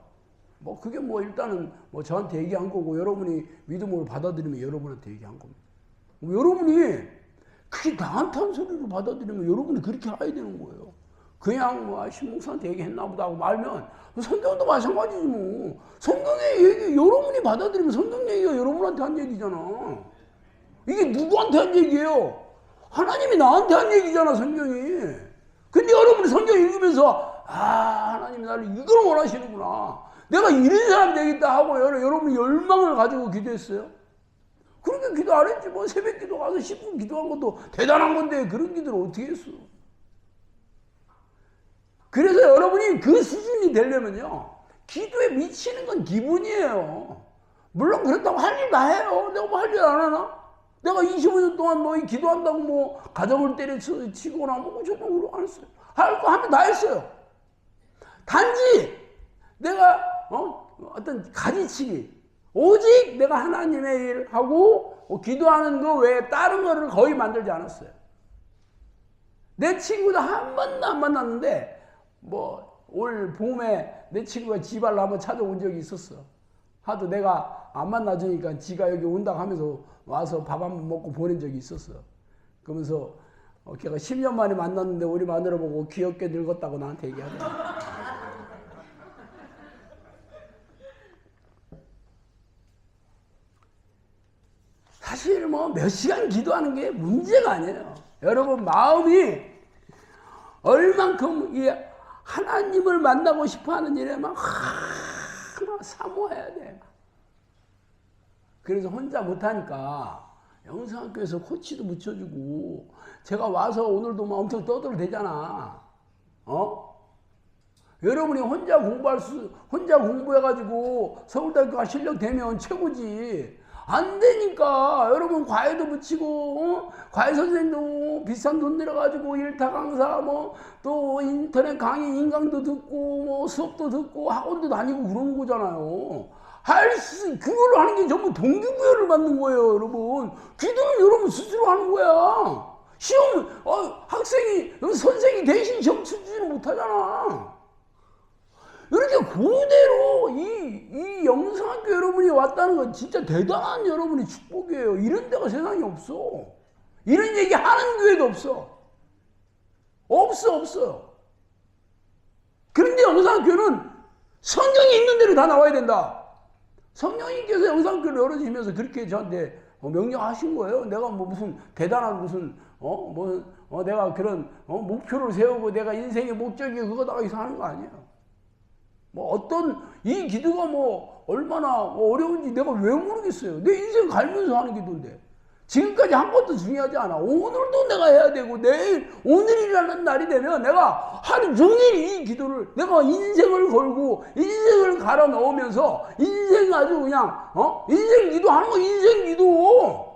뭐 그게 뭐 일단은 뭐 저한테 얘기한 거고 여러분이 믿음으로 받아들이면 여러분한테 얘기한 겁니다. 여러분이 그게 나한테 한 소리로 받아들이면 여러분이 그렇게 해야 되는 거예요. 그냥 뭐 신목사한테 얘기했나 보다 하고 말면 성경도 마찬가지지 뭐. 성경의 얘기 여러분이 받아들이면 성경 얘기가 여러분한테 한 얘기잖아. 이게 누구한테 한 얘기예요? 하나님이 나한테 한 얘기잖아 성경이. 근데 여러분이 성경 읽으면서 하나님이 나를 이걸 원하시는구나. 내가 이런 사람이 되겠다 하고 여러분이 열망을 가지고 기도했어요? 그렇게 기도 안 했지 뭐. 새벽 기도 가서 10분 기도한 것도 대단한 건데 그런 기도를 어떻게 했어? 그래서 여러분이 그 수준이 되려면요, 기도에 미치는 건 기분이에요. 물론 그렇다고 할 일 다 해요. 내가 뭐 할 일 안 하나? 내가 25년 동안 뭐 기도한다고 뭐 가정을 때려치거나 뭐 저도 안 했어요. 할 거 하면 다 했어요. 단지 내가 어떤 가지치기, 오직 내가 하나님의 일 하고 기도하는 거 외에 다른 거를 거의 만들지 않았어요. 내 친구도 한 번도 안 만났는데 뭐 올 봄에 내 친구가 지발로 한번 찾아온 적이 있었어. 하도 내가 안 만나주니까 지가 여기 온다고 하면서 와서 밥 한번 먹고 보낸 적이 있었어. 그러면서 걔가 10년 만에 만났는데 우리 마누라 보고 귀엽게 늙었다고 나한테 얘기하더라. 사실 뭐 몇 시간 기도하는 게 문제가 아니에요. 여러분 마음이 얼만큼 이 하나님을 만나고 싶어하는 일에 막 사모해야 돼. 그래서 혼자 못하니까 영성학교에서 코치도 붙여주고 제가 와서 오늘도 막 엄청 떠들어대잖아. 여러분이 혼자 공부해가지고 서울대학교 실력 되면 최고지. 안 되니까 여러분 과외도 붙이고 과외 선생님도 비싼 돈 들여가지고 일타 강사 뭐 또 인터넷 강의 인강도 듣고 뭐 수업도 듣고 학원도 다니고 그런 거잖아요. 그걸로 하는 게 전부 동기부여를 받는 거예요, 여러분. 기도는 여러분 스스로 하는 거야. 시험 학생이 선생이 대신 시험 치지는 못하잖아. 이렇게 그대로 이 영성학교 여러분이 왔다는 건 진짜 대단한 여러분의 축복이에요. 이런 데가 세상에 없어. 이런 얘기 하는 교회도 없어. 없어요. 그런데 영성학교는 성경이 있는 대로 다 나와야 된다. 성령님께서 영성학교를 열어주시면서 그렇게 저한테 명령하신 거예요. 내가 뭐 무슨 대단한 무슨 내가 그런 목표를 세우고 내가 인생의 목적이 그거다 해서 하는 거 아니에요. 뭐 어떤 이 기도가 뭐 얼마나 어려운지 내가 왜 모르겠어요. 내 인생 갈면서 하는 기도인데 지금까지 한 번도 중요하지 않아. 오늘도 내가 해야 되고 내일 오늘이라는 날이 되면 내가 하루 종일 이 기도를 내가 인생을 걸고 인생을 갈아 넣으면서 인생 아주 그냥 인생 기도하는 거 인생 기도.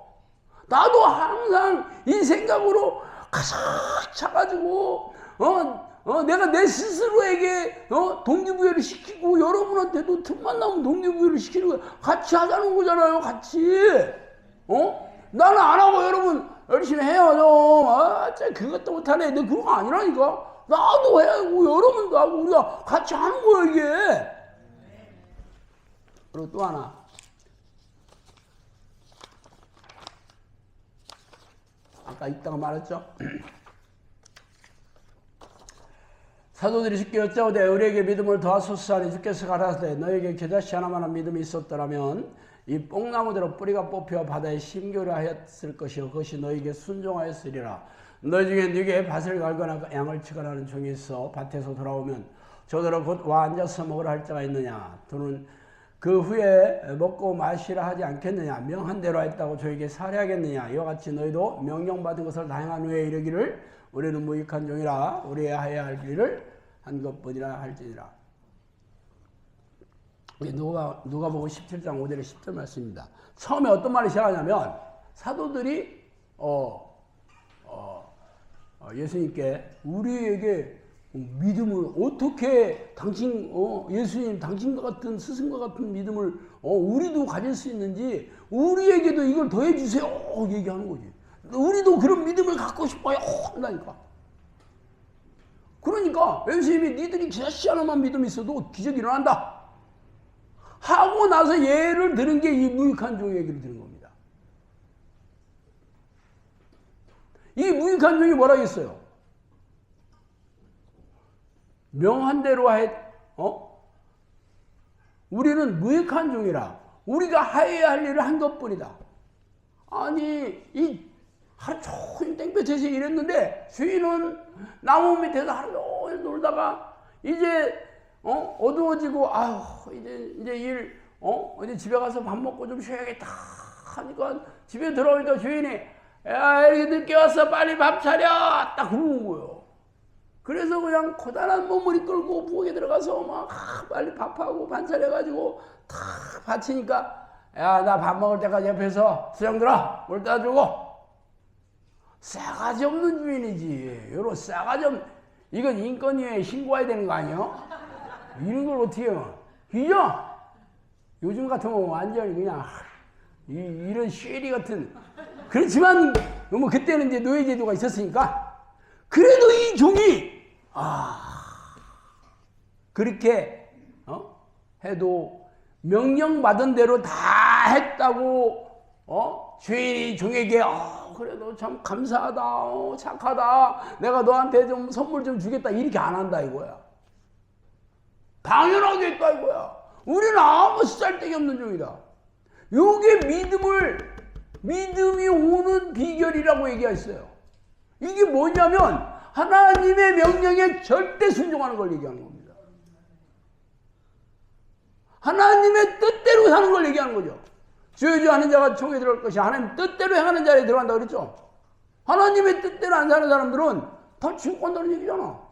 나도 항상 이 생각으로 가득 차가지고 내가 내 스스로에게 동기부여를 시키고 여러분한테도 틈만 나면 동기부여를 시키는 거야. 같이 하자는 거잖아요. 같이. 나는 안 하고 여러분 열심히 해요 좀. 그것도 못하네. 내 그런 거 아니라니까. 나도 해야 하고 여러분도 하고 우리가 같이 하는 거야 이게. 그리고 또 하나. 아까 이따가 말했죠. 사도들이 주께 여짜오되 우리에게 믿음을 더하소서 하니 주께서 가라사대 너에게 겨자씨 하나만한 믿음이 있었더라면 이 뽕나무대로 뿌리가 뽑혀 바다에 심교를 하였을 것이요 그것이 너에게 순종하였으리라. 너 중에 네게 밭을 갈거나 양을 치거나 하는 종이 있어 밭에서 돌아오면 저더러 곧 와 앉아서 먹으라 할 자가 있느냐. 또는 그 후에 먹고 마시라 하지 않겠느냐. 명한 대로 했다고 저에게 살해하겠느냐. 이와 같이 너희도 명령받은 것을 다 행한 후에 이르기를 우리는 무익한 종이라 우리의 해야 할 일을 한 것뿐이라 할지니라. 누가복음 17장 5절에 10절 말씀입니다. 처음에 어떤 말을 시작하냐면 사도들이 예수님께 우리에게 믿음을 어떻게 당신 예수님 당신과 같은 스승과 같은 믿음을 우리도 가질 수 있는지 우리에게도 이걸 더해 주세요 얘기하는 거지. 우리도 그런 믿음을 갖고 싶어요 한다니까. 그러니까 예수님이 니들이 기사씨 하나만 믿음이 있어도 기적이 일어난다 하고 나서 예를 드는 게 이 무익한 종 얘기를 드는 겁니다. 이 무익한 종이 뭐라 했어요? 명한 대로 우리는 무익한 종이라 우리가 하여야 할 일을 한 것뿐이다. 아니 이 하루 종일 땡볕에서 일했는데 주인은 나무 밑에서 하루 종일 놀다가 이제 어두워지고 아유 이제 일 이제 집에 가서 밥 먹고 좀 쉬어야겠다 하니까 집에 들어오니까 주인이 야 이렇게 늦게 왔어 빨리 밥 차려 딱 그러는 거예요. 그래서 그냥 고단한 몸을 이끌고 부엌에 들어가서 막 빨리 밥하고 반찬해가지고 탁 바치니까 야 나 밥 먹을 때까지 옆에서 수정 들어 물 따주고. 싸가지 없는 주인이지. 요런 싸가지 없는 이건 인권위에 신고해야 되는 거 아니에요? 이런 걸 어떻게 해요? 그죠? 요즘 같으면 완전히 그냥 이런 쉐리 같은. 그렇지만 뭐 그때는 이제 노예제도가 있었으니까 그래도 이 종이 그렇게 해도 명령받은 대로 다 했다고 주인이 종에게 그래도 참 감사하다 착하다 내가 너한테 좀 선물 좀 주겠다 이렇게 안 한다 이거야. 당연하게 했다 이거야. 우리는 아무 쓰잘데기 없는 종이다. 요게 믿음이 오는 비결이라고 얘기했어요. 이게 뭐냐면 하나님의 명령에 절대 순종하는 걸 얘기하는 겁니다. 하나님의 뜻대로 사는 걸 얘기하는 거죠. 주여주하는 자가 총에 들어갈 것이 하나님 뜻대로 행하는 자리에 들어간다 그랬죠. 하나님의 뜻대로 안 사는 사람들은 다 지옥 간다는 얘기잖아.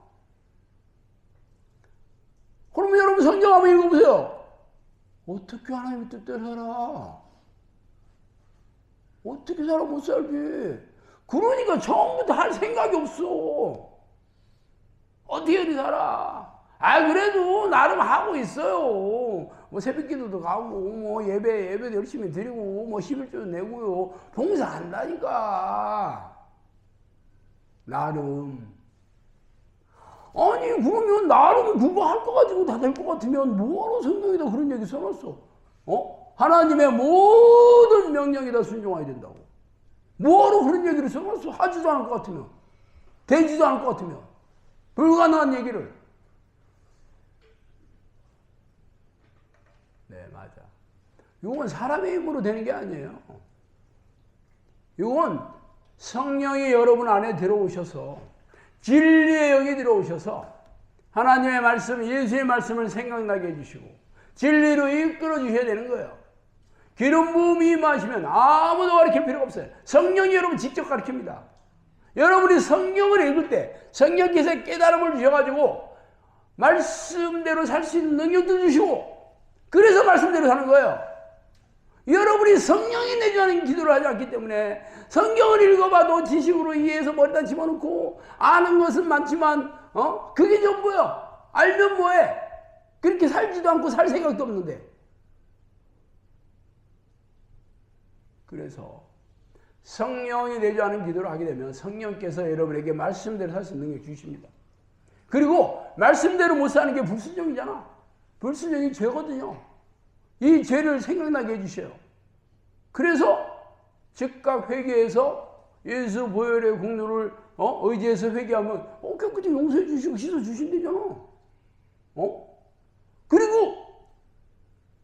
그러면 여러분 성경 한번 읽어보세요. 어떻게 하나님의 뜻대로 살아? 어떻게 살아 못 살지? 그러니까 처음부터 할 생각이 없어. 어떻게 이리 살아? 그래도 나름 하고 있어요. 뭐 새벽기도도 가고, 뭐 예배도 열심히 드리고, 뭐 11조도 내고요. 봉사한다니까. 나름. 아니, 그러면 나름 그거 할 거 가지고 다 될 것 같으면 뭐하러 성경에다 그런 얘기 써놨어? 하나님의 모든 명령에 다 순종해야 된다고. 뭐하러 그런 얘기를 써놨어? 하지도 않을 것 같으면. 되지도 않을 것 같으면. 불가능한 얘기를. 네, 맞아. 이건 사람의 힘으로 되는 게 아니에요. 이건 성령이 여러분 안에 들어오셔서 진리의 영이 들어오셔서 하나님의 말씀, 예수의 말씀을 생각나게 해주시고 진리로 이끌어 주셔야 되는 거예요. 기름 부음이 임하시면 아무도 가르칠 필요가 없어요. 성령이 여러분 직접 가르칩니다. 여러분이 성경을 읽을 때 성령께서 깨달음을 주셔가지고 말씀대로 살 수 있는 능력도 주시고 그래서 말씀대로 사는 거예요. 여러분이 성령이 내주하는 기도를 하지 않기 때문에 성경을 읽어봐도 지식으로 이해해서 머리다 집어넣고 아는 것은 많지만 그게 전부요. 알면 뭐해? 그렇게 살지도 않고 살 생각도 없는데. 그래서 성령이 내주하는 기도를 하게 되면 성령께서 여러분에게 말씀대로 살 수 있는 능력 주십니다. 그리고 말씀대로 못 사는 게 불순종이잖아. 불순종이 죄거든요. 이 죄를 생각나게 해주셔요. 그래서 즉각 회개해서 예수 보혈의 공로를 의지해서 회개하면 깨끗이 용서해 주시고 씻어 주신대잖아. 그리고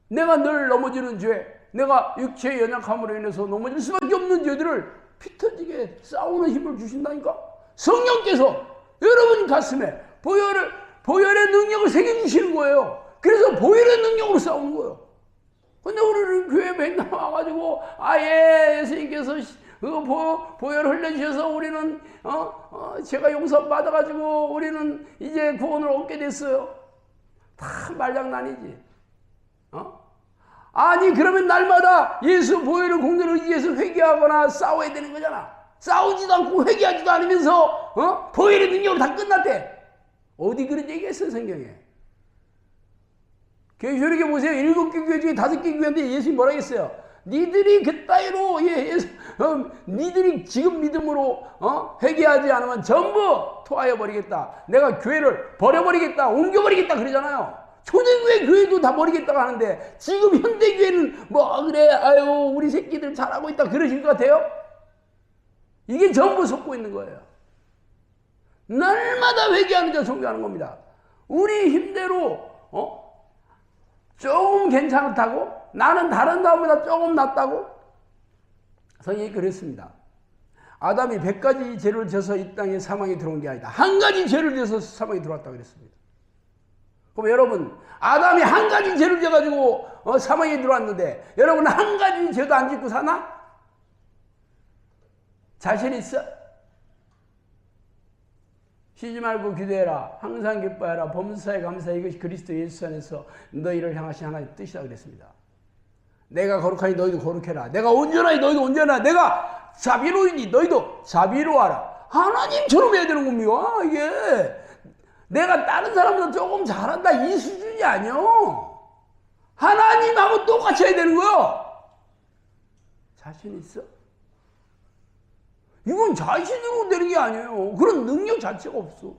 내가 늘 넘어지는 죄, 내가 육체의 연약함으로 인해서 넘어질 수밖에 없는 죄들을 피 터지게 싸우는 힘을 주신다니까. 성령께서 여러분 가슴에 보혈의 능력을 새겨주시는 거예요. 그래서 보혈의 능력으로 싸우는 거예요. 근데 우리는 교회 맨날 와가지고, 예수님께서 보혈 흘려주셔서 우리는, 제가 용서 받아가지고 우리는 이제 구원을 얻게 됐어요. 다 말장난이지. 아니, 그러면 날마다 예수 보혈의 공로를 의지해서 회개하거나 싸워야 되는 거잖아. 싸우지도 않고 회개하지도 않으면서, 보혈의 능력으로 다 끝났대. 어디 그런 얘기 했어요, 성경에? 교회에 보세요. 7개 교회 중에 5개 교회인데 예수님 뭐라 했어요? 니들이 그따위로, 니들이 지금 믿음으로, 회개하지 않으면 전부 토하여 버리겠다. 내가 교회를 버려버리겠다. 옮겨버리겠다. 그러잖아요. 초대교회 교회도 다 버리겠다고 하는데, 지금 현대교회는 그래, 우리 새끼들 잘하고 있다. 그러실 것 같아요? 이게 전부 속고 있는 거예요. 날마다 회개하는 자 존경하는 겁니다. 우리 힘대로, 조금 괜찮다고? 나는 다른 사람보다 조금 낫다고? 성경이 그랬습니다. 아담이 100가지 죄를 져서 이 땅에 사망에 들어온 게 아니다. 한 가지 죄를 져서 사망에 들어왔다고 그랬습니다. 그럼 여러분, 아담이 한 가지 죄를 져가지고 사망에 들어왔는데, 여러분 한 가지 죄도 안 짓고 사나? 자신 있어? 쉬지 말고 기도해라. 항상 기뻐해라. 범사에 감사해. 이것이 그리스도 예수 안에서 너희를 향하신 하나님의 뜻이다 그랬습니다. 내가 거룩하니 너희도 거룩해라. 내가 온전하니 너희도 온전하라. 내가 자비로우니 너희도 자비로워하라. 하나님처럼 해야 되는 겁니다. 이게 내가 다른 사람보다 조금 잘한다 이 수준이 아니요. 하나님하고 똑같이 해야 되는 거요. 자신 있어? 이건 자신으로 되는 게 아니에요. 그런 능력 자체가 없어.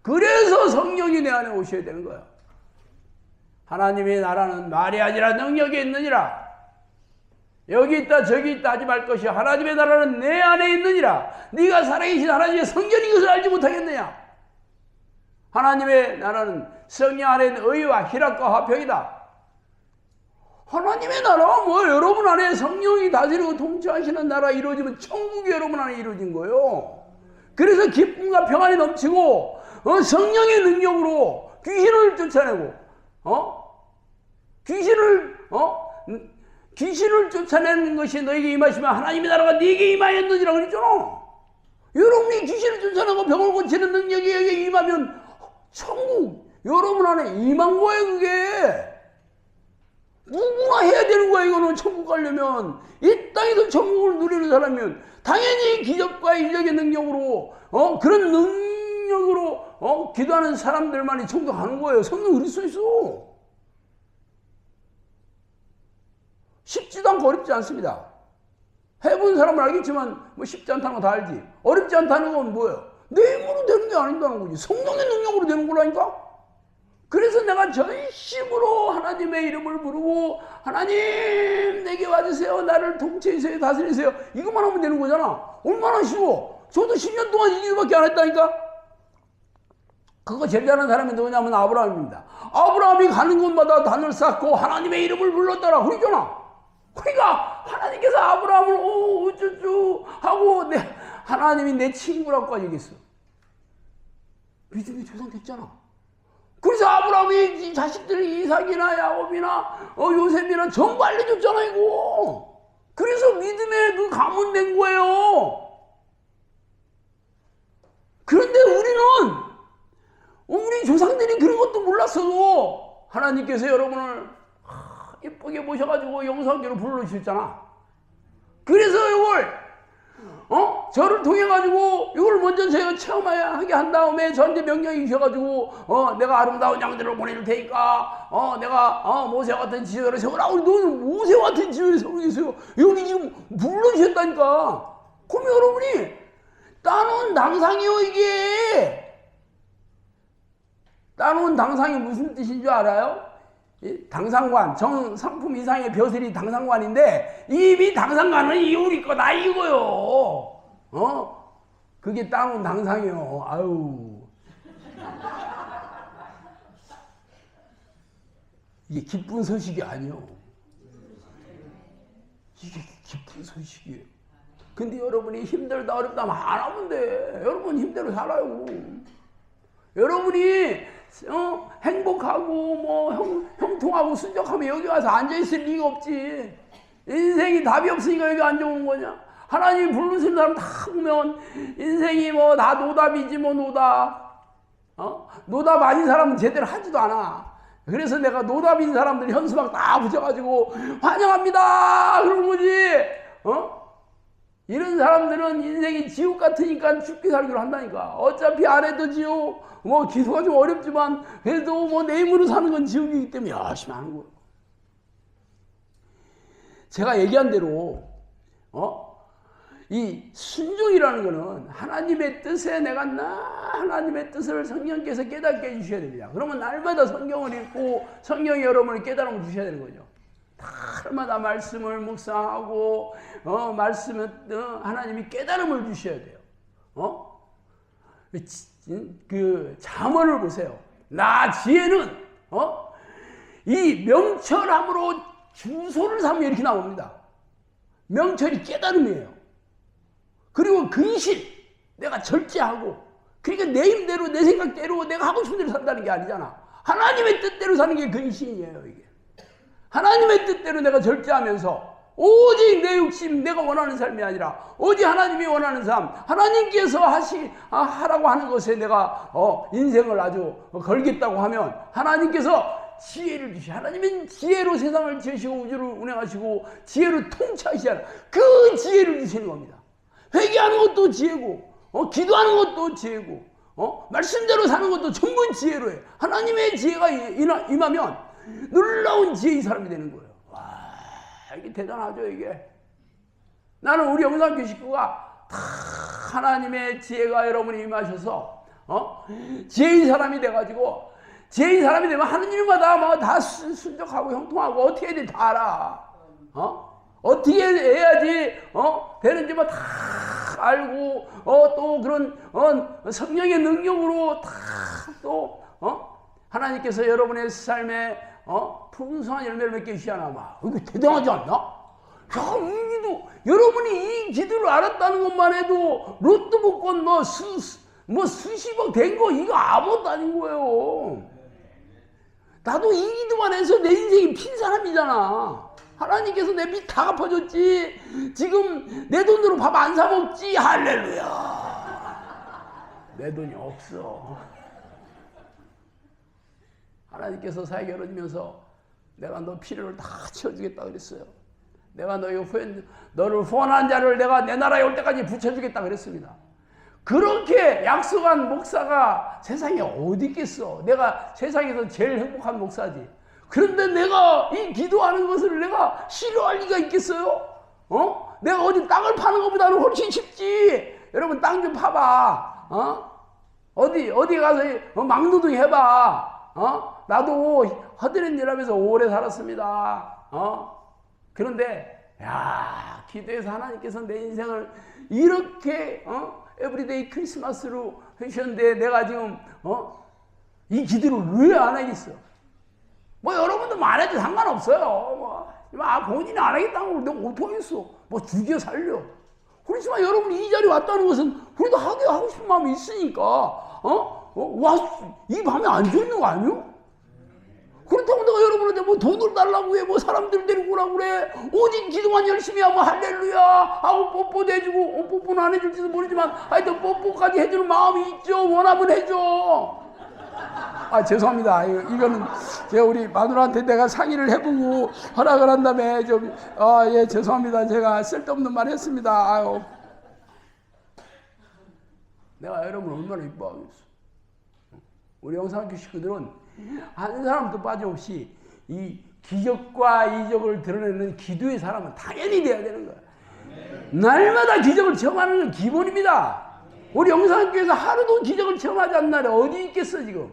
그래서 성령이 내 안에 오셔야 되는 거야. 하나님의 나라는 말이 아니라 능력이 있느니라. 여기 있다 저기 있다 하지 말 것이야. 하나님의 나라는 내 안에 있느니라. 네가 살아계신 하나님의 성전인 것을 알지 못하겠느냐. 하나님의 나라는 성령 안에 있는 의와 희락과 화평이다. 하나님의 나라가 여러분 안에 성령이 다스리고 통치하시는 나라 이루어지면 천국이 여러분 안에 이루어진 거예요. 그래서 기쁨과 평안이 넘치고 성령의 능력으로 귀신을 쫓아내고 귀신을 쫓아내는 것이 너에게 임하시면 하나님의 나라가 네게 임하였느니라 그랬잖아. 여러분이 귀신을 쫓아내고 병을 고치는 능력이 여기에 임하면 천국 여러분 안에 임한 거예요. 그게 누구나 해야 되는 거야. 이거는 천국 가려면 이 땅에서 천국을 누리는 사람이면 당연히 기적과 이적의 능력으로 그런 능력으로 기도하는 사람들만이 천국 가는 거예요. 성경 그럴 수 있어. 쉽지도 않고 어렵지 않습니다. 해본 사람은 알겠지만 쉽지 않다는 거 다 알지. 어렵지 않다는 건 뭐예요? 내 힘으로 되는 게 아닌다는 거지. 성령의 능력으로 되는 거라니까. 그래서 내가 전심으로 하나님의 이름을 부르고 하나님 내게 와주세요. 나를 통치해주세요. 다스리세요. 이것만 하면 되는 거잖아. 얼마나 쉬워. 저도 10년 동안 이 일밖에 안 했다니까. 그거 제일 잘하는 사람이 누구냐면 아브라함입니다. 아브라함이 가는 곳마다 단을 쌓고 하나님의 이름을 불렀더라 그러잖아. 그러니까 하나님께서 아브라함을 어쩌쭈 하고 하나님이 내 친구라고 얘기했어. 믿음의 조상 됐잖아. 그래서 아브라함이 자식들이 이삭이나 야곱이나 요셉이나 전부 알려줬잖아 이거. 그래서 믿음의 그 가문 된 거예요. 그런데 우리 조상들이 그런 것도 몰랐어도 하나님께서 여러분을 예쁘게 모셔가지고 영성교로 불러주셨잖아. 그래서 이걸 저를 통해 가지고 이걸 먼저 제가 체험하게 한 다음에 저한테 명령이 주셔가지고 내가 아름다운 양들을 보낼 테니까 내가 모세와 같은 지혜를 세우라고. 너는 모세와 같은 지혜를 세우겠어요. 여기 지금 불러주셨다니까. 그럼 여러분이 따놓은 당상이요. 이게 따놓은 당상이 무슨 뜻인 줄 알아요? 당상관, 정상품 이상의 벼슬이 당상관인데 이미 당상관은 우리 거다 이거요. 그게 따놓은 당상이요. 아유. 이게 기쁜 소식이 아니요. 이게 기쁜 소식이에요. 근데 여러분이 힘들다 어렵다 안 하면 돼. 여러분 힘대로 살아요. 여러분이 행복하고 뭐 형통하고 순적하면 여기 와서 앉아있을 리가 없지. 인생이 답이 없으니까 여기 앉아온 거냐. 하나님이 부르신 사람 다 보면 인생이 뭐 다 노답이지 뭐 노답. 노답 아닌 사람은 제대로 하지도 않아. 그래서 내가 노답인 사람들 현수막 다 붙여가지고 환영합니다 그런 거지. 이런 사람들은 인생이 지옥 같으니까 죽기 살기로 한다니까. 어차피 안 해도 지옥, 뭐 기도가 좀 어렵지만 그래도 뭐 내 힘으로 사는 건 지옥이기 때문에 열심히 하는 거예요. 제가 얘기한 대로 이 순종이라는 거는 하나님의 뜻에 내가 하나님의 뜻을 성령께서 깨닫게 해주셔야 됩니다. 그러면 날마다 성경을 읽고 성경이 여러분을 깨달음을 주셔야 되는 거죠. 날마다 말씀을 묵상하고 말씀을 하나님이 깨달음을 주셔야 돼요. 그 잠언을 보세요. 나 지혜는 이 명철함으로 주소를 삼며 이렇게 나옵니다. 명철이 깨달음이에요. 그리고 근신, 내가 절제하고, 그러니까 내 힘대로 내 생각대로 내가 하고 싶은 대로 산다는 게 아니잖아. 하나님의 뜻대로 사는 게 근신이에요. 이게 하나님의 뜻대로 내가 절제하면서 오직 내 욕심, 내가 원하는 삶이 아니라 오직 하나님이 원하는 삶, 하나님께서 하라고 하는 것에 내가 인생을 아주 걸겠다고 하면 하나님께서 지혜를 주시. 하나님은 지혜로 세상을 지으시고 우주를 운행하시고 지혜로 통치하시잖아. 그 지혜를 주시는 겁니다. 회개하는 것도 지혜고, 기도하는 것도 지혜고, 말씀대로 사는 것도 전부 지혜로 해. 하나님의 지혜가 임하면 놀라운 지혜의 사람이 되는 거예요. 와, 이게 대단하죠, 이게. 나는 우리 영상교회 식구가 다 하나님의 지혜가 여러분이 임하셔서, 지혜의 사람이 돼가지고, 지혜의 사람이 되면 하는 일마다 뭐 다 순적하고 형통하고 어떻게 해야 돼 다 알아. 어떻게 해야지 되는지 뭐 다 알고 또 그런 성령의 능력으로 다 또 하나님께서 여러분의 삶에 풍성한 열매를 맺게 주시잖아. 막 이거 대단하지 않나? 야, 이 기도 여러분이 이 기도를 알았다는 것만 해도 로또 복권 뭐 수십억 된 거 이거 아무것도 아닌 거예요. 나도 이 기도만 해서 내 인생이 핀 사람이잖아. 하나님께서 내 빚 다 갚아줬지. 지금 내 돈으로 밥 안 사 먹지. 할렐루야. 내 돈이 없어. 하나님께서 사역에 열어주면서 내가 너 필요를 다 채워주겠다 그랬어요. 내가 너를 후원한 자를 내가 내 나라에 올 때까지 붙여주겠다 그랬습니다. 그렇게 약속한 목사가 세상에 어디 있겠어. 내가 세상에서 제일 행복한 목사지. 그런데 내가 이 기도하는 것을 내가 싫어할 리가 있겠어요? 내가 어디 땅을 파는 것보다는 훨씬 쉽지. 여러분 땅 좀 파봐. 어디 가서 막노동 해봐. 나도 허드렛 일하면서 오래 살았습니다. 그런데 야, 기도해서 하나님께서 내 인생을 이렇게 에브리데이 크리스마스로 해주셨는데 내가 지금 이 기도를 왜 안 하겠어? 뭐 여러분도 안 해도 상관없어요. 본인이 안 하겠다는 걸 내가 어떻게 하겠어? 뭐 죽여 살려. 그렇지만 여러분이 이 자리에 왔다는 것은 그래도 하고 싶은 마음이 있으니까 이 밤에 앉아있는 거 아니요? 그렇다고 내가 여러분한테 뭐 돈을 달라고 해, 뭐 사람들 데리고 오라고 그래. 오직 기도만 열심히 하면 할렐루야 하고 뽀뽀도 해주고, 뽀뽀는 안 해줄지도 모르지만 하여튼 뽀뽀까지 해주는 마음이 있죠. 원하면 해줘. 죄송합니다. 이거는 제가 우리 마누라한테 내가 상의를 해보고 허락을 한 다음에 예, 죄송합니다. 제가 쓸데없는 말 했습니다. 내가 여러분을 얼마나 이뻐하겠어. 우리 영상교회 식구들은 한 사람도 빠짐없이 이 기적과 이적을 드러내는 기도의 사람은 당연히 돼야 되는 거야. 날마다 기적을 체험하는 건 기본입니다. 우리 영상교회에서 하루도 기적을 체험하지 않는 날이 어디 있겠어 지금.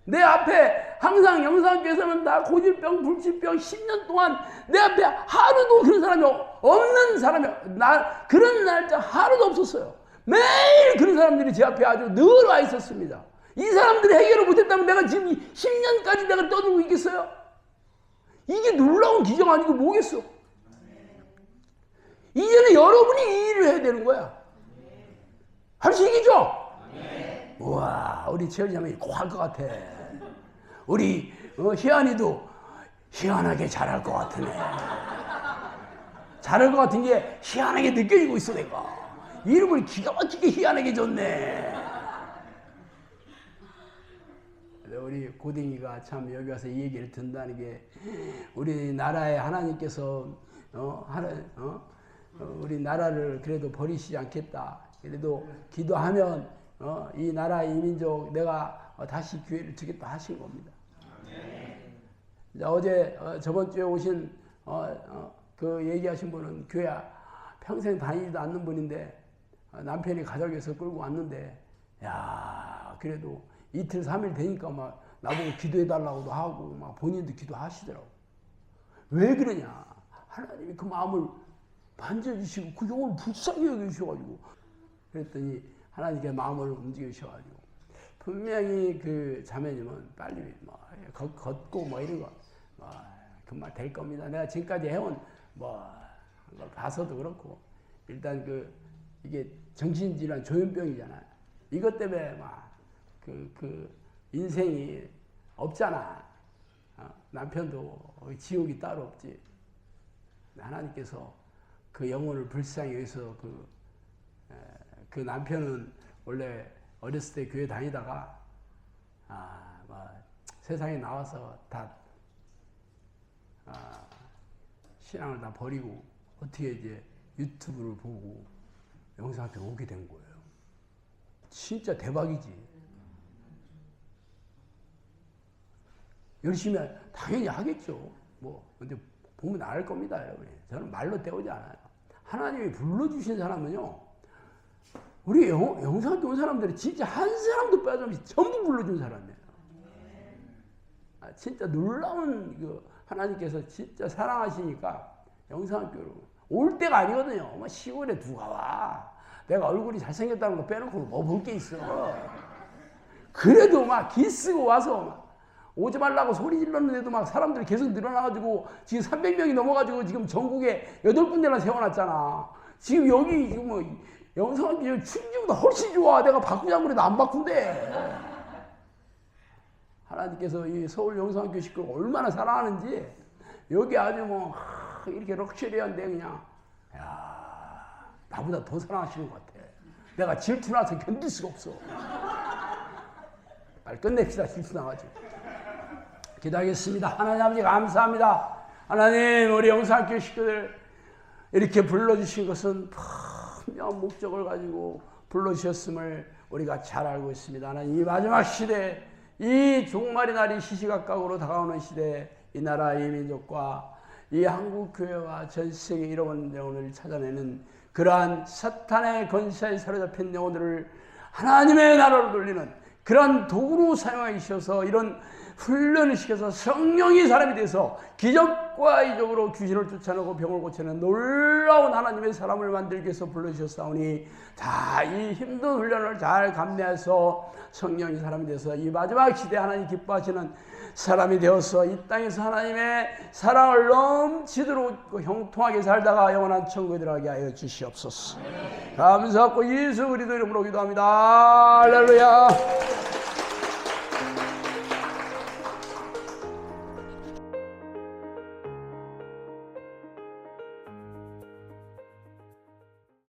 내 앞에 항상 영상교회에서는 다 고질병, 불치병 10년 동안 내 앞에 하루도 그런 사람이 없는 사람이 그런 날짜 하루도 없었어요. 매일 그런 사람들이 제 앞에 아주 늘 와 있었습니다. 이 사람들이 해결을 못했다면 내가 지금 10년까지 내가 떠들고 있겠어요? 이게 놀라운 기적 아니고 뭐겠어? 이제는 여러분이 이 일을 해야 되는 거야. 할 수 있겠죠? 우와, 우리 최현자매님 꼭 할 것 같아. 우리 희한이도 희한하게 잘할 것 같으네. 잘할 것 같은 게 희한하게 느껴지고 있어. 내가 이름을 기가 막히게 희한하게 줬네. 우리 고딩이가 참 여기 와서 이 얘기를 듣는다는 게 우리나라에 하나님께서 우리 나라를 그래도 버리시지 않겠다. 그래도 기도하면 이 나라 이 민족 내가 다시 기회를 주겠다 하신 겁니다. 어제 저번 주에 오신 그 얘기하신 분은 교회 평생 다니지도 않는 분인데 남편이 가족에서 끌고 왔는데 야 그래도 이틀 3일 되니까 막 나보고 기도해달라고도 하고 막 본인도 기도하시더라고. 왜 그러냐? 하나님이 그 마음을 만져주시고 그 영혼을 불쌍히 여기셔가지고 그랬더니 하나님께 마음을 움직이셔가지고 분명히 그 자매님은 빨리 뭐 걷고 뭐 이런 거 금방 될 겁니다. 내가 지금까지 해온 뭐 봐서도 그렇고 일단 이게 정신질환 조현병이잖아요. 이것 때문에 막 그 인생이 없잖아. 남편도 지옥이 따로 없지. 하나님께서 그 영혼을 불쌍히 여기서 그 남편은 원래 어렸을 때 교회 다니다가 뭐 세상에 나와서 다 신앙을 다 버리고 어떻게 이제 유튜브를 보고 영상학교 오게 된 거예요. 진짜 대박이지. 열심히 당연히 하겠죠. 뭐 근데 보면 알 겁니다, 여러분. 저는 말로 때우지 않아요. 하나님이 불러주신 사람은요, 우리 영상학교 온 사람들이 진짜 한 사람도 빠짐없이 전부 불러준 사람이에요. 진짜 놀라운 하나님께서 진짜 사랑하시니까 영상학교로 올 때가 아니거든요. 뭐 시골에 누가 와. 내가 얼굴이 잘생겼다는 거 빼놓고 뭐 볼 게 있어. 그래도 막 기쓰고 와서 막 오지 말라고 소리 질렀는데도 막 사람들이 계속 늘어나가지고 지금 300명이 넘어가지고 지금 전국에 8군데나 세워놨잖아. 지금 여기 지금 뭐 영상학교 춘지보다 훨씬 좋아. 내가 바꾸자고 그래도 안 바꾼대. 하나님께서 이 서울 영상학교 식구를 얼마나 사랑하는지 여기 아주 뭐 이렇게 럭셔리한데 그냥 야 나보다 더 사랑하시는 것 같아. 내가 질투나서 견딜 수가 없어. 빨리 끝냅시다. 질투나가지고. 기도하겠습니다. 하나님 아버지 감사합니다. 하나님 우리 영상학교 식구들 이렇게 불러주신 것은 분명한 목적을 가지고 불러주셨음을 우리가 잘 알고 있습니다. 하나님 이 마지막 시대 이 종말의 날이 시시각각으로 다가오는 시대에 이 나라 이 민족과 이 한국교회와 전 세계 잃어버린 영혼을 찾아내는 그러한 사탄의 권세에 사로잡힌 영혼들을 하나님의 나라로 돌리는 그러한 도구로 사용하기 시켜서 이런 훈련을 시켜서 성령이 사람이 돼서 기적과 이적으로 귀신을 쫓아내고 병을 고치는 놀라운 하나님의 사람을 만들기 위해서 불러주셨사오니 다 이 힘든 훈련을 잘 감내해서 성령이 사람이 돼서 이 마지막 시대에 하나님 기뻐하시는 사람이 되어서 이 땅에서 하나님의 사랑을 넘치도록 형통하게 살다가 영원한 천국에 들어가게 하여 주시옵소서. 감사하고 예수 그리스도 이름으로 기도합니다. 할렐루야.